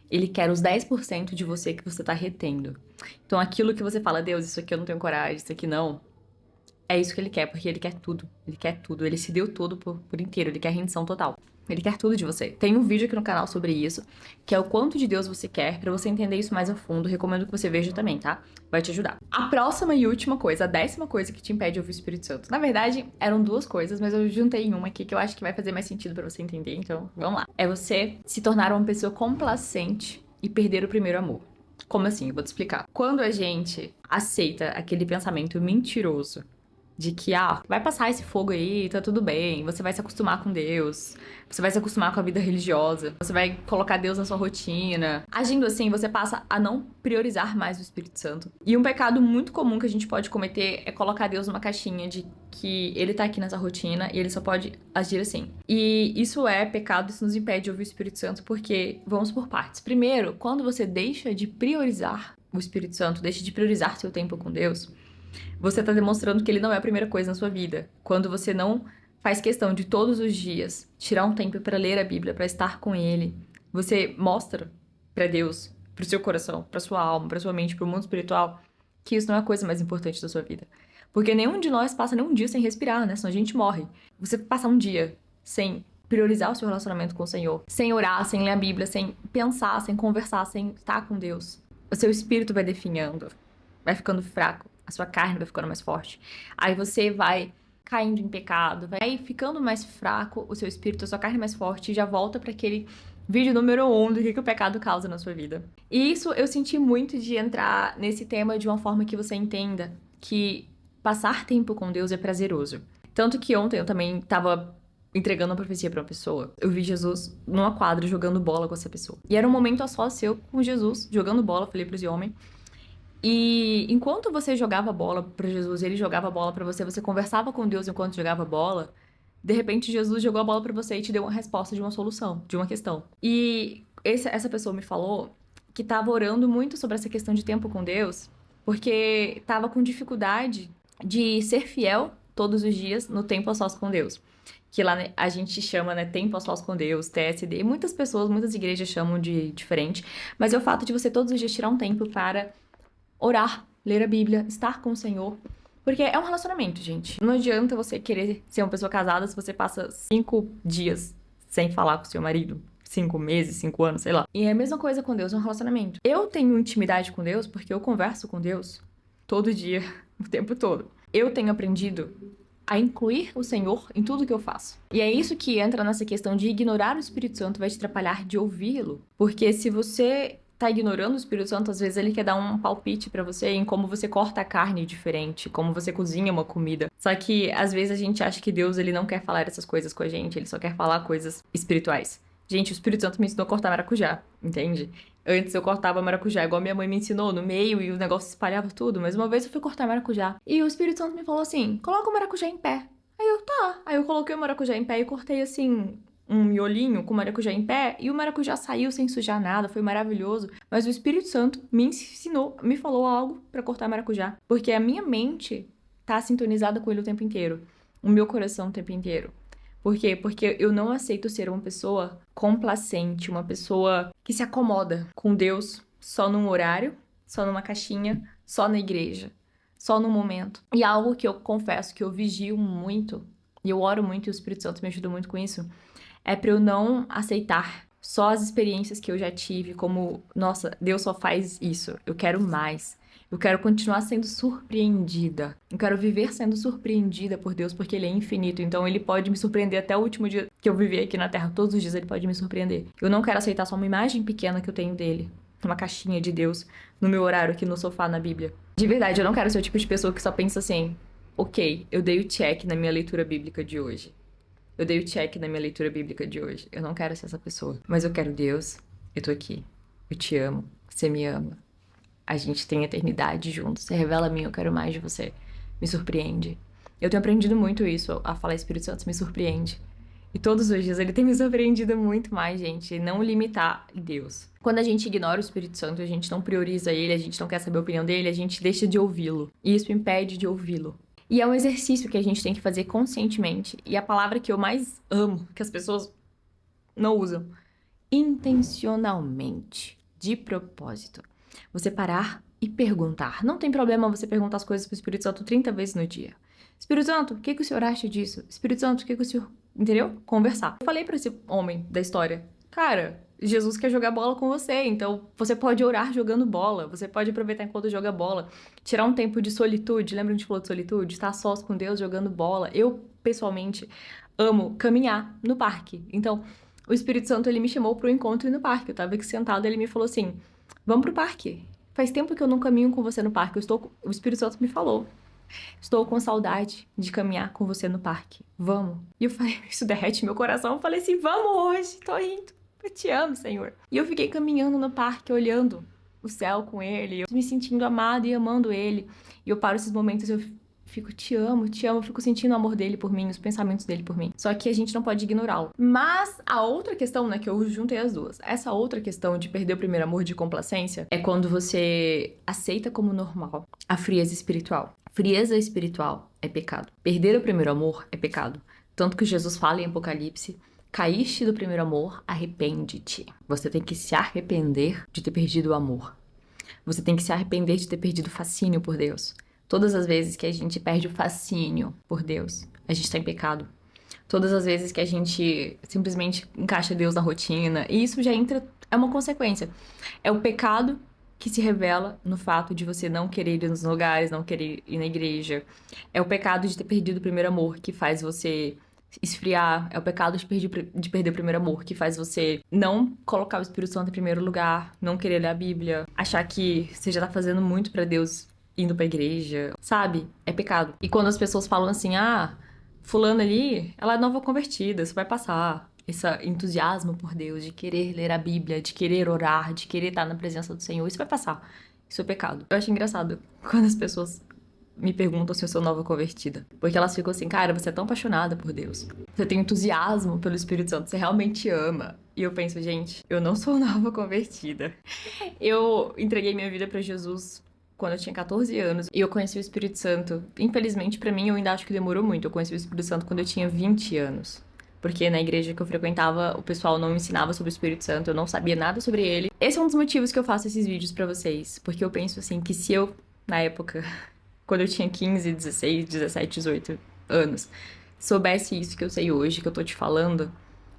Ele quer os 10% de você que você tá retendo. Então, aquilo que você fala, Deus, isso aqui eu não tenho coragem, isso aqui não. É isso que ele quer, porque ele quer tudo. Ele quer tudo. Ele se deu tudo por inteiro. Ele quer rendição total. Ele quer tudo de você. Tem um vídeo aqui no canal sobre isso, que é o quanto de Deus você quer. Pra você entender isso mais a fundo, recomendo que você veja também, tá? Vai te ajudar. A próxima e última coisa, a 10ª coisa que te impede de ouvir o Espírito Santo. Na verdade, eram 2 coisas, mas eu juntei em uma aqui que eu acho que vai fazer mais sentido pra você entender. Então, vamos lá. É você se tornar uma pessoa complacente e perder o primeiro amor. Como assim? Eu vou te explicar. Quando a gente aceita aquele pensamento mentiroso de que, vai passar esse fogo aí, tá tudo bem, você vai se acostumar com Deus, você vai se acostumar com a vida religiosa, você vai colocar Deus na sua rotina. Agindo assim, você passa a não priorizar mais o Espírito Santo. E um pecado muito comum que a gente pode cometer é colocar Deus numa caixinha de que ele tá aqui nessa rotina e ele só pode agir assim. E isso é pecado, isso nos impede de ouvir o Espírito Santo, porque vamos por partes. Primeiro, quando você deixa de priorizar o Espírito Santo, deixa de priorizar seu tempo com Deus, você tá demonstrando que ele não é a primeira coisa na sua vida. Quando você não faz questão de todos os dias tirar um tempo para ler a Bíblia, para estar com ele, você mostra para Deus, pro seu coração, pra sua alma, pra sua mente, pro mundo espiritual, que isso não é a coisa mais importante da sua vida. Porque nenhum de nós passa nenhum dia sem respirar, né? Senão a gente morre. Você passar um dia sem priorizar o seu relacionamento com o Senhor, sem orar, sem ler a Bíblia, sem pensar, sem conversar, sem estar com Deus, o seu espírito vai definhando, vai ficando fraco, a sua carne vai ficando mais forte. Aí você vai caindo em pecado, vai ficando mais fraco, o seu espírito, a sua carne mais forte, e já volta para aquele vídeo número 1 do que o pecado causa na sua vida. E isso eu senti muito de entrar nesse tema de uma forma que você entenda que passar tempo com Deus é prazeroso. Tanto que ontem eu também tava entregando uma profecia pra uma pessoa. Eu vi Jesus numa quadra jogando bola com essa pessoa. E era um momento a só seu com Jesus jogando bola, falei pra esse homem. E enquanto você jogava bola pra Jesus e ele jogava bola pra você, você conversava com Deus enquanto jogava bola, de repente Jesus jogou a bola pra você e te deu uma resposta de uma solução, de uma questão. E essa pessoa me falou que tava orando muito sobre essa questão de tempo com Deus, porque tava com dificuldade de ser fiel todos os dias no tempo a sós com Deus. Que lá, né, a gente chama, né, tempo a sós com Deus, TSD. Muitas pessoas, muitas igrejas chamam de diferente. Mas é o fato de você todos os dias tirar um tempo para orar, ler a Bíblia, estar com o Senhor. Porque é um relacionamento, gente. Não adianta você querer ser uma pessoa casada se você passa 5 dias sem falar com o seu marido. 5 meses, 5 anos, sei lá. E é a mesma coisa com Deus, é um relacionamento. Eu tenho intimidade com Deus porque eu converso com Deus todo dia, o tempo todo. Eu tenho aprendido a incluir o Senhor em tudo que eu faço. E é isso que entra nessa questão de ignorar o Espírito Santo vai te atrapalhar de ouvi-lo. Porque se você tá ignorando o Espírito Santo, às vezes ele quer dar um palpite pra você em como você corta a carne diferente, como você cozinha uma comida. Só que às vezes a gente acha que Deus ele não quer falar essas coisas com a gente, ele só quer falar coisas espirituais. Gente, o Espírito Santo me ensinou a cortar maracujá, entende? Antes eu cortava maracujá igual minha mãe me ensinou, no meio, e o negócio espalhava tudo. Mas uma vez eu fui cortar maracujá. E o Espírito Santo me falou assim, coloca o maracujá em pé. Aí eu, tá. Aí eu coloquei o maracujá em pé e cortei assim, um miolinho com o maracujá em pé. E o maracujá saiu sem sujar nada, foi maravilhoso. Mas o Espírito Santo me ensinou, me falou algo pra cortar maracujá. Porque a minha mente tá sintonizada com ele o tempo inteiro. O meu coração o tempo inteiro. Por quê? Porque eu não aceito ser uma pessoa complacente, uma pessoa que se acomoda com Deus só num horário, só numa caixinha, só na igreja, só no momento. E algo que eu confesso que eu vigio muito, e eu oro muito e o Espírito Santo me ajuda muito com isso, é pra eu não aceitar só as experiências que eu já tive como, nossa, Deus só faz isso, eu quero mais. Eu quero continuar sendo surpreendida. Eu quero viver sendo surpreendida por Deus, porque Ele é infinito. Então Ele pode me surpreender até o último dia que eu viver aqui na Terra. Todos os dias Ele pode me surpreender. Eu não quero aceitar só uma imagem pequena que eu tenho dele. Uma caixinha de Deus no meu horário aqui no sofá na Bíblia. De verdade, eu não quero ser o tipo de pessoa que só pensa assim, ok, eu dei o check na minha leitura bíblica de hoje. Eu dei o check na minha leitura bíblica de hoje. Eu não quero ser essa pessoa. Mas eu quero Deus. Eu tô aqui. Eu te amo. Você me ama. A gente tem eternidade juntos. Você revela a mim, eu quero mais de você. Me surpreende. Eu tenho aprendido muito isso, a falar Espírito Santo me surpreende. E todos os dias ele tem me surpreendido muito mais, gente. Não limitar Deus. Quando a gente ignora o Espírito Santo, a gente não prioriza ele, a gente não quer saber a opinião dele, a gente deixa de ouvi-lo. E isso impede de ouvi-lo. E é um exercício que a gente tem que fazer conscientemente. E a palavra que eu mais amo, que as pessoas não usam, intencionalmente, de propósito. Você parar e perguntar. Não tem problema você perguntar as coisas pro Espírito Santo 30 vezes no dia. Espírito Santo, o que o senhor acha disso? Espírito Santo, o que o senhor... Entendeu? Conversar. Eu falei pra esse homem da história, cara, Jesus quer jogar bola com você, então você pode orar jogando bola, você pode aproveitar enquanto joga bola, tirar um tempo de solitude, lembra que a gente falou de solitude? Estar sós com Deus jogando bola. Eu, pessoalmente, amo caminhar no parque. Então, o Espírito Santo, ele me chamou pro encontro no parque. Eu tava aqui sentada, ele me falou assim, vamos pro parque. Faz tempo que eu não caminho com você no parque. O Espírito Santo me falou. Estou com saudade de caminhar com você no parque. Vamos. E eu falei, isso derrete meu coração. Eu falei assim, vamos hoje. Tô indo. Eu te amo, Senhor. E eu fiquei caminhando no parque, olhando o céu com ele. Eu me sentindo amada e amando ele. E eu paro esses momentos, eu fico, te amo, eu fico sentindo o amor dele por mim, os pensamentos dele por mim. Só que a gente não pode ignorá-lo. Mas a outra questão, né, que eu juntei as duas. Essa outra questão de perder o primeiro amor de complacência é quando você aceita como normal a frieza espiritual. Frieza espiritual é pecado. Perder o primeiro amor é pecado. Tanto que Jesus fala em Apocalipse Caíste do primeiro amor, arrepende-te. Você tem que se arrepender de ter perdido o amor. Você tem que se arrepender de ter perdido o fascínio por Deus. Todas as vezes que a gente perde o fascínio por Deus, a gente está em pecado. Todas as vezes que a gente simplesmente encaixa Deus na rotina, e isso já entra, é uma consequência. É o pecado que se revela no fato de você não querer ir nos lugares, não querer ir na igreja. É o pecado de ter perdido o primeiro amor que faz você esfriar. É o pecado de perder o primeiro amor que faz você não colocar o Espírito Santo em primeiro lugar, não querer ler a Bíblia, achar que você já tá fazendo muito pra Deus indo pra igreja, sabe? É pecado. E quando as pessoas falam assim, fulana ali, ela é nova convertida, isso vai passar. Esse entusiasmo por Deus, de querer ler a Bíblia, de querer orar, de querer estar na presença do Senhor, isso vai passar. Isso é pecado. Eu acho engraçado quando as pessoas me perguntam se eu sou nova convertida. Porque elas ficam assim, cara, você é tão apaixonada por Deus. Você tem entusiasmo pelo Espírito Santo, você realmente ama. E eu penso, gente, eu não sou nova convertida. Eu entreguei minha vida pra Jesus quando eu tinha 14 anos, e eu conheci o Espírito Santo. Infelizmente, pra mim, eu ainda acho que demorou muito. Eu conheci o Espírito Santo quando eu tinha 20 anos. Porque na igreja que eu frequentava, o pessoal não ensinava sobre o Espírito Santo, eu não sabia nada sobre ele. Esse é um dos motivos que eu faço esses vídeos pra vocês. Porque eu penso assim, que se eu, na época, quando eu tinha 15, 16, 17, 18 anos, soubesse isso que eu sei hoje, que eu tô te falando,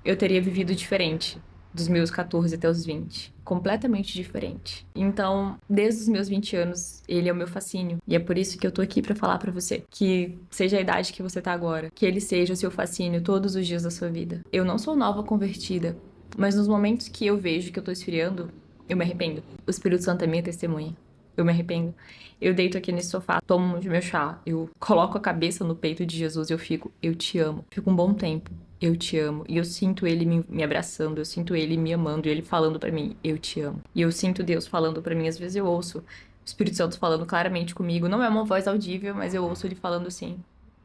eu teria vivido diferente dos meus 14 até os 20. Completamente diferente. Então, desde os meus 20 anos, ele é o meu fascínio. E é por isso que eu tô aqui pra falar pra você. Que seja a idade que você tá agora, que ele seja o seu fascínio todos os dias da sua vida. Eu não sou nova convertida, mas nos momentos que eu vejo que eu tô esfriando, eu me arrependo. O Espírito Santo é minha testemunha. Eu me arrependo. Eu deito aqui nesse sofá, tomo meu chá, eu coloco a cabeça no peito de Jesus e eu fico, eu te amo. Fico um bom tempo. Eu te amo. E eu sinto ele me abraçando, eu sinto ele me amando, e ele falando pra mim, eu te amo. E eu sinto Deus falando pra mim, às vezes eu ouço o Espírito Santo falando claramente comigo. Não é uma voz audível, mas eu ouço ele falando assim,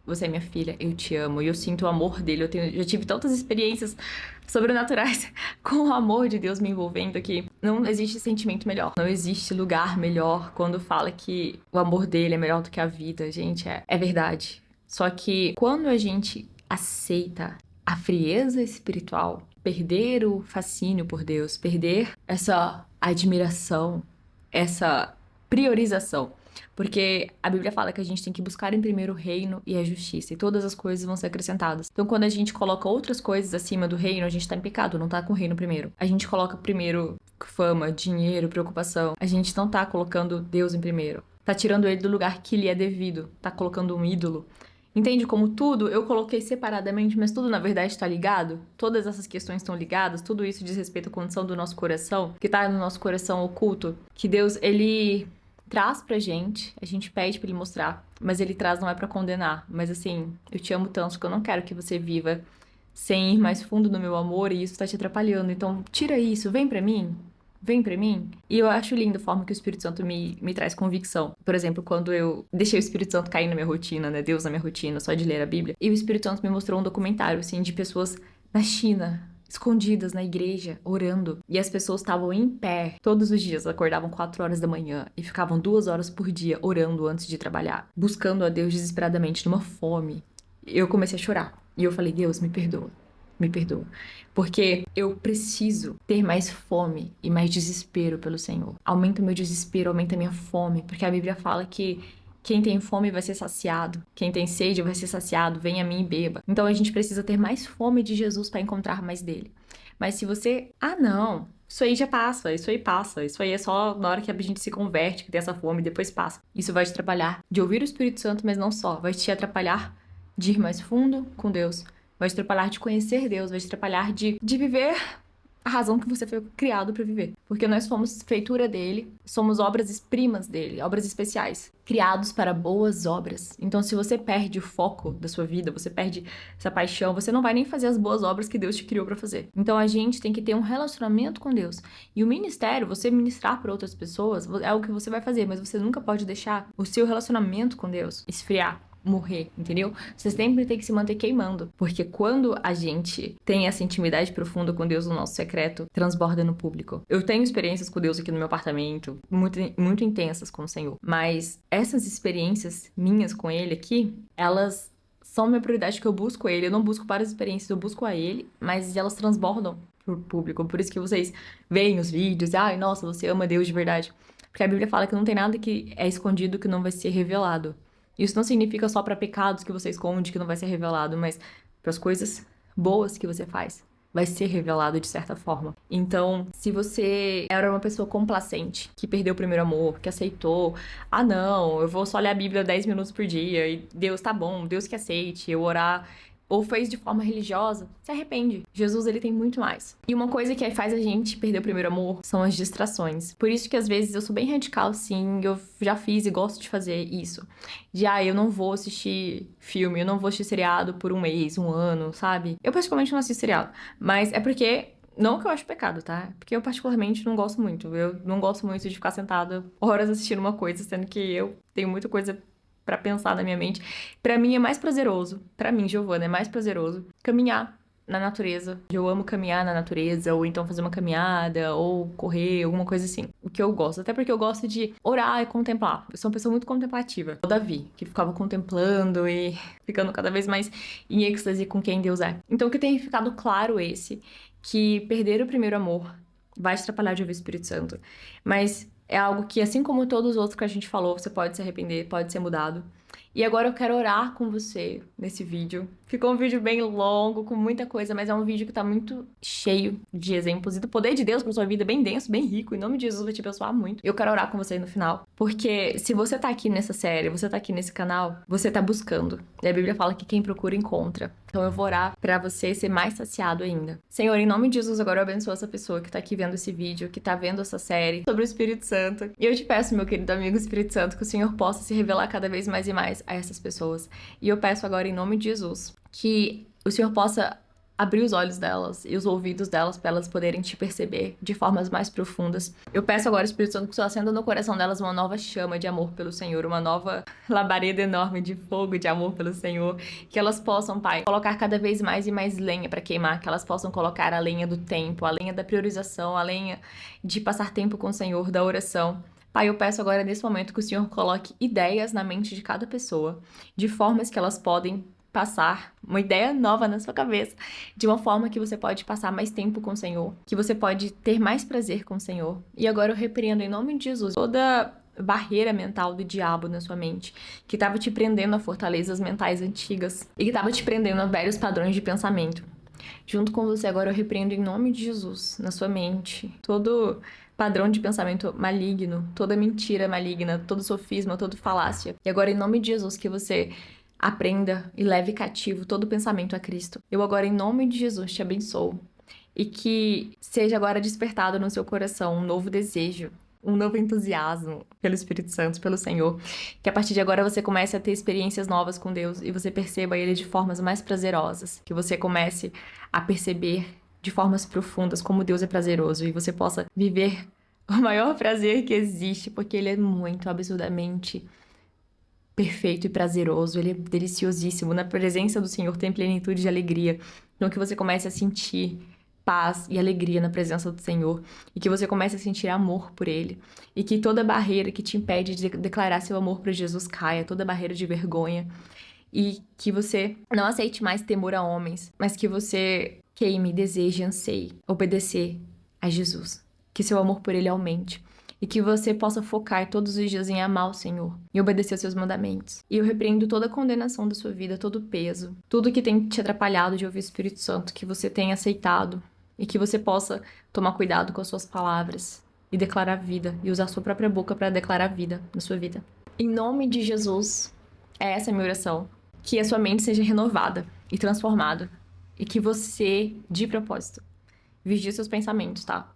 você é minha filha, eu te amo. E eu sinto o amor dele. Já tive tantas experiências sobrenaturais com o amor de Deus me envolvendo que não existe sentimento melhor. Não existe lugar melhor quando fala que o amor dele é melhor do que a vida. Gente, é verdade. Só que quando a gente aceita a frieza espiritual, perder o fascínio por Deus, perder essa admiração, essa priorização. Porque a Bíblia fala que a gente tem que buscar em primeiro o reino e a justiça, e todas as coisas vão ser acrescentadas. Então, quando a gente coloca outras coisas acima do reino, a gente tá em pecado, não tá com o reino primeiro. A gente coloca primeiro fama, dinheiro, preocupação. A gente não tá colocando Deus em primeiro. Tá tirando ele do lugar que lhe é devido. Tá colocando um ídolo. Entende como tudo eu coloquei separadamente, mas tudo na verdade está ligado? Todas essas questões estão ligadas, tudo isso diz respeito à condição do nosso coração, que tá no nosso coração oculto, que Deus, ele traz pra gente, a gente pede pra ele mostrar, mas ele traz não é pra condenar, mas assim, eu te amo tanto que eu não quero que você viva sem ir mais fundo no meu amor e isso tá te atrapalhando, então tira isso, vem pra mim. Vem pra mim. E eu acho lindo a forma que o Espírito Santo me traz convicção. Por exemplo, quando eu deixei o Espírito Santo cair na minha rotina, né? Deus na minha rotina, só de ler a Bíblia. E o Espírito Santo me mostrou um documentário, assim, de pessoas na China, escondidas na igreja, orando. E as pessoas estavam em pé todos os dias, acordavam 4 horas da manhã e ficavam 2 horas por dia orando antes de trabalhar, buscando a Deus desesperadamente, numa fome. Eu comecei a chorar. E eu falei, Deus, me perdoa. Me perdoa. Porque eu preciso ter mais fome e mais desespero pelo Senhor. Aumenta o meu desespero, aumenta a minha fome. Porque a Bíblia fala que quem tem fome vai ser saciado. Quem tem sede vai ser saciado. Venha a mim e beba. Então a gente precisa ter mais fome de Jesus para encontrar mais dele. Mas se você... não, isso aí já passa, isso aí passa. Isso aí é só na hora que a gente se converte, que tem essa fome, e depois passa. Isso vai te atrapalhar de ouvir o Espírito Santo, mas não só. Vai te atrapalhar de ir mais fundo com Deus. Vai te atrapalhar de conhecer Deus, vai te atrapalhar de viver a razão que você foi criado para viver. Porque nós fomos feitura dele, somos obras-primas dele, obras especiais, criados para boas obras. Então, se você perde o foco da sua vida, você perde essa paixão, você não vai nem fazer as boas obras que Deus te criou para fazer. Então, a gente tem que ter um relacionamento com Deus. E o ministério, você ministrar para outras pessoas, é o que você vai fazer, mas você nunca pode deixar o seu relacionamento com Deus esfriar. Morrer, entendeu? Você sempre tem que se manter queimando, porque quando a gente tem essa intimidade profunda com Deus no nosso secreto, transborda no público. Eu tenho experiências com Deus aqui no meu apartamento, muito intensas com o Senhor, mas essas experiências minhas com Ele aqui, elas são minha prioridade, que eu busco Ele. Eu não busco várias experiências, eu busco a Ele, mas elas transbordam pro público. Por isso que vocês veem os vídeos, ai, nossa, você ama Deus de verdade. Porque a Bíblia fala que não tem nada que é escondido que não vai ser revelado. Isso não significa só para pecados que você esconde que não vai ser revelado, mas para as coisas boas que você faz. Vai ser revelado de certa forma. Então, se você era uma pessoa complacente, que perdeu o primeiro amor, que aceitou, ah não, eu vou só ler a Bíblia 10 minutos por dia, e Deus tá bom, Deus que aceite, eu orar, ou fez de forma religiosa, se arrepende. Jesus, ele tem muito mais. E uma coisa que faz a gente perder o primeiro amor são as distrações. Por isso que às vezes eu sou bem radical, sim, eu já fiz e gosto de fazer isso. Eu não vou assistir filme, eu não vou assistir seriado por um mês, um ano, sabe? Eu particularmente não assisto seriado, mas é porque... Não que eu acho pecado, tá? Porque eu particularmente não gosto muito. Eu não gosto muito de ficar sentada horas assistindo uma coisa, sendo que eu tenho muita coisa pra pensar na minha mente. Pra mim é mais prazeroso, pra mim, Giovana, é mais prazeroso caminhar na natureza. Eu amo caminhar na natureza, ou então fazer uma caminhada, ou correr, alguma coisa assim. O que eu gosto, até porque eu gosto de orar e contemplar. Eu sou uma pessoa muito contemplativa. O Davi, que ficava contemplando e ficando cada vez mais em êxtase com quem Deus é. Então o que tem ficado claro que perder o primeiro amor vai te atrapalhar de ouvir o Espírito Santo. Mas é algo que, assim como todos os outros que a gente falou, você pode se arrepender, pode ser mudado. E agora eu quero orar com você nesse vídeo. Ficou um vídeo bem longo, com muita coisa, mas é um vídeo que tá muito cheio de exemplos e do poder de Deus pra sua vida, bem denso, bem rico. Em nome de Jesus, vai te abençoar muito. Eu quero orar com você no final, porque se você tá aqui nessa série, você tá aqui nesse canal, você tá buscando. E a Bíblia fala que quem procura, encontra. Então eu vou orar pra você ser mais saciado ainda. Senhor, em nome de Jesus, agora eu abençoo essa pessoa que tá aqui vendo esse vídeo, que tá vendo essa série sobre o Espírito Santo. E eu te peço, meu querido amigo Espírito Santo, que o Senhor possa se revelar cada vez mais e mais a essas pessoas. E eu peço agora, em nome de Jesus, que o Senhor possa abrir os olhos delas e os ouvidos delas para elas poderem te perceber de formas mais profundas. Eu peço agora, Espírito Santo, que o Senhor acenda no coração delas uma nova chama de amor pelo Senhor, uma nova labareda enorme de fogo de amor pelo Senhor, que elas possam, Pai, colocar cada vez mais e mais lenha para queimar, que elas possam colocar a lenha do tempo, a lenha da priorização, a lenha de passar tempo com o Senhor, da oração. Pai, eu peço agora nesse momento que o Senhor coloque ideias na mente de cada pessoa, de formas que elas podem passar uma ideia nova na sua cabeça, de uma forma que você pode passar mais tempo com o Senhor, que você pode ter mais prazer com o Senhor. E agora eu repreendo em nome de Jesus toda barreira mental do diabo na sua mente, que estava te prendendo a fortalezas mentais antigas e que estava te prendendo a velhos padrões de pensamento. Junto com você agora eu repreendo em nome de Jesus na sua mente todo padrão de pensamento maligno, toda mentira maligna, todo sofisma, toda falácia. E agora em nome de Jesus que você aprenda e leve cativo todo pensamento a Cristo. Eu agora, em nome de Jesus, te abençoo. E que seja agora despertado no seu coração um novo desejo, um novo entusiasmo pelo Espírito Santo, pelo Senhor. Que a partir de agora você comece a ter experiências novas com Deus e você perceba Ele de formas mais prazerosas. Que você comece a perceber de formas profundas como Deus é prazeroso e você possa viver o maior prazer que existe, porque Ele é muito absurdamente perfeito e prazeroso, ele é deliciosíssimo. Na presença do Senhor tem plenitude de alegria. Então que você comece a sentir paz e alegria na presença do Senhor e que você comece a sentir amor por Ele e que toda barreira que te impede de declarar seu amor por Jesus caia, toda barreira de vergonha e que você não aceite mais temor a homens, mas que você queime, deseje, anseie obedecer a Jesus, que seu amor por Ele aumente. E que você possa focar todos os dias em amar o Senhor e obedecer aos seus mandamentos. E eu repreendo toda a condenação da sua vida, todo o peso, tudo que tem te atrapalhado de ouvir o Espírito Santo, que você tenha aceitado e que você possa tomar cuidado com as suas palavras e declarar vida e usar a sua própria boca para declarar vida na sua vida. Em nome de Jesus, essa é a minha oração. Que a sua mente seja renovada e transformada e que você, de propósito, vigie seus pensamentos, tá?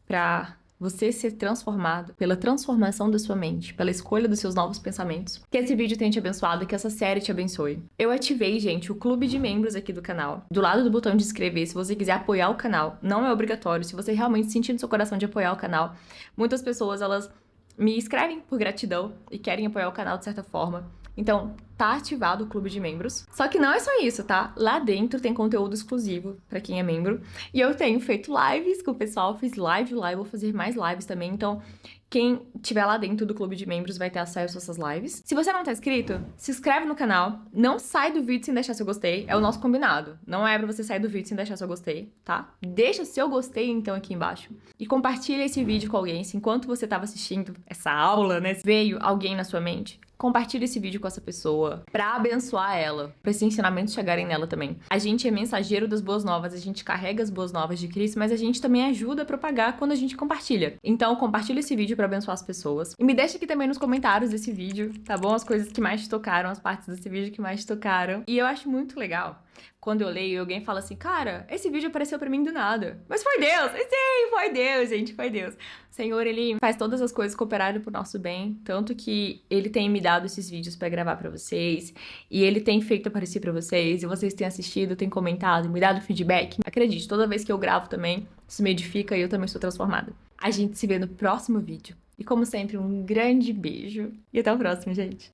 Pra você ser transformado pela transformação da sua mente, pela escolha dos seus novos pensamentos. Que esse vídeo tenha te abençoado e que essa série te abençoe. Eu ativei, gente, o clube de membros aqui do canal. Do lado do botão de inscrever, se você quiser apoiar o canal, não é obrigatório. Se você realmente sentir no seu coração de apoiar o canal, muitas pessoas, elas me escrevem por gratidão e querem apoiar o canal de certa forma. Então, tá ativado o clube de membros. Só que não é só isso, tá? Lá dentro tem conteúdo exclusivo pra quem é membro. E eu tenho feito lives com o pessoal, fiz live lá, eu vou fazer mais lives também. Então, Quem tiver lá dentro do clube de membros vai ter acesso a essas lives. Se você não tá inscrito, se inscreve no canal. Não sai do vídeo sem deixar seu gostei. É o nosso combinado. Não é pra você sair do vídeo sem deixar seu gostei, tá? Deixa seu gostei, então, aqui embaixo. E compartilha esse vídeo com alguém. Se enquanto você tava assistindo essa aula, né, veio alguém na sua mente, compartilha esse vídeo com essa pessoa pra abençoar ela, pra esses ensinamentos chegarem nela também. A gente é mensageiro das boas novas, a gente carrega as boas novas de Cristo, mas a gente também ajuda a propagar quando a gente compartilha. Então, compartilha esse vídeo pra abençoar as pessoas. E me deixa aqui também nos comentários desse vídeo, tá bom? As coisas que mais te tocaram, as partes desse vídeo que mais te tocaram. E eu acho muito legal quando eu leio e alguém fala assim, cara, esse vídeo apareceu pra mim do nada. Mas foi Deus! E sim, foi Deus, gente, foi Deus. O Senhor, Ele faz todas as coisas cooperarem pro nosso bem, tanto que Ele tem me dado esses vídeos pra gravar pra vocês, e Ele tem feito aparecer pra vocês, e vocês têm assistido, têm comentado, me dado feedback. Acredite, toda vez que eu gravo também, isso me edifica e eu também sou transformada. A gente se vê no próximo vídeo. E como sempre, um grande beijo. E até o próximo, gente.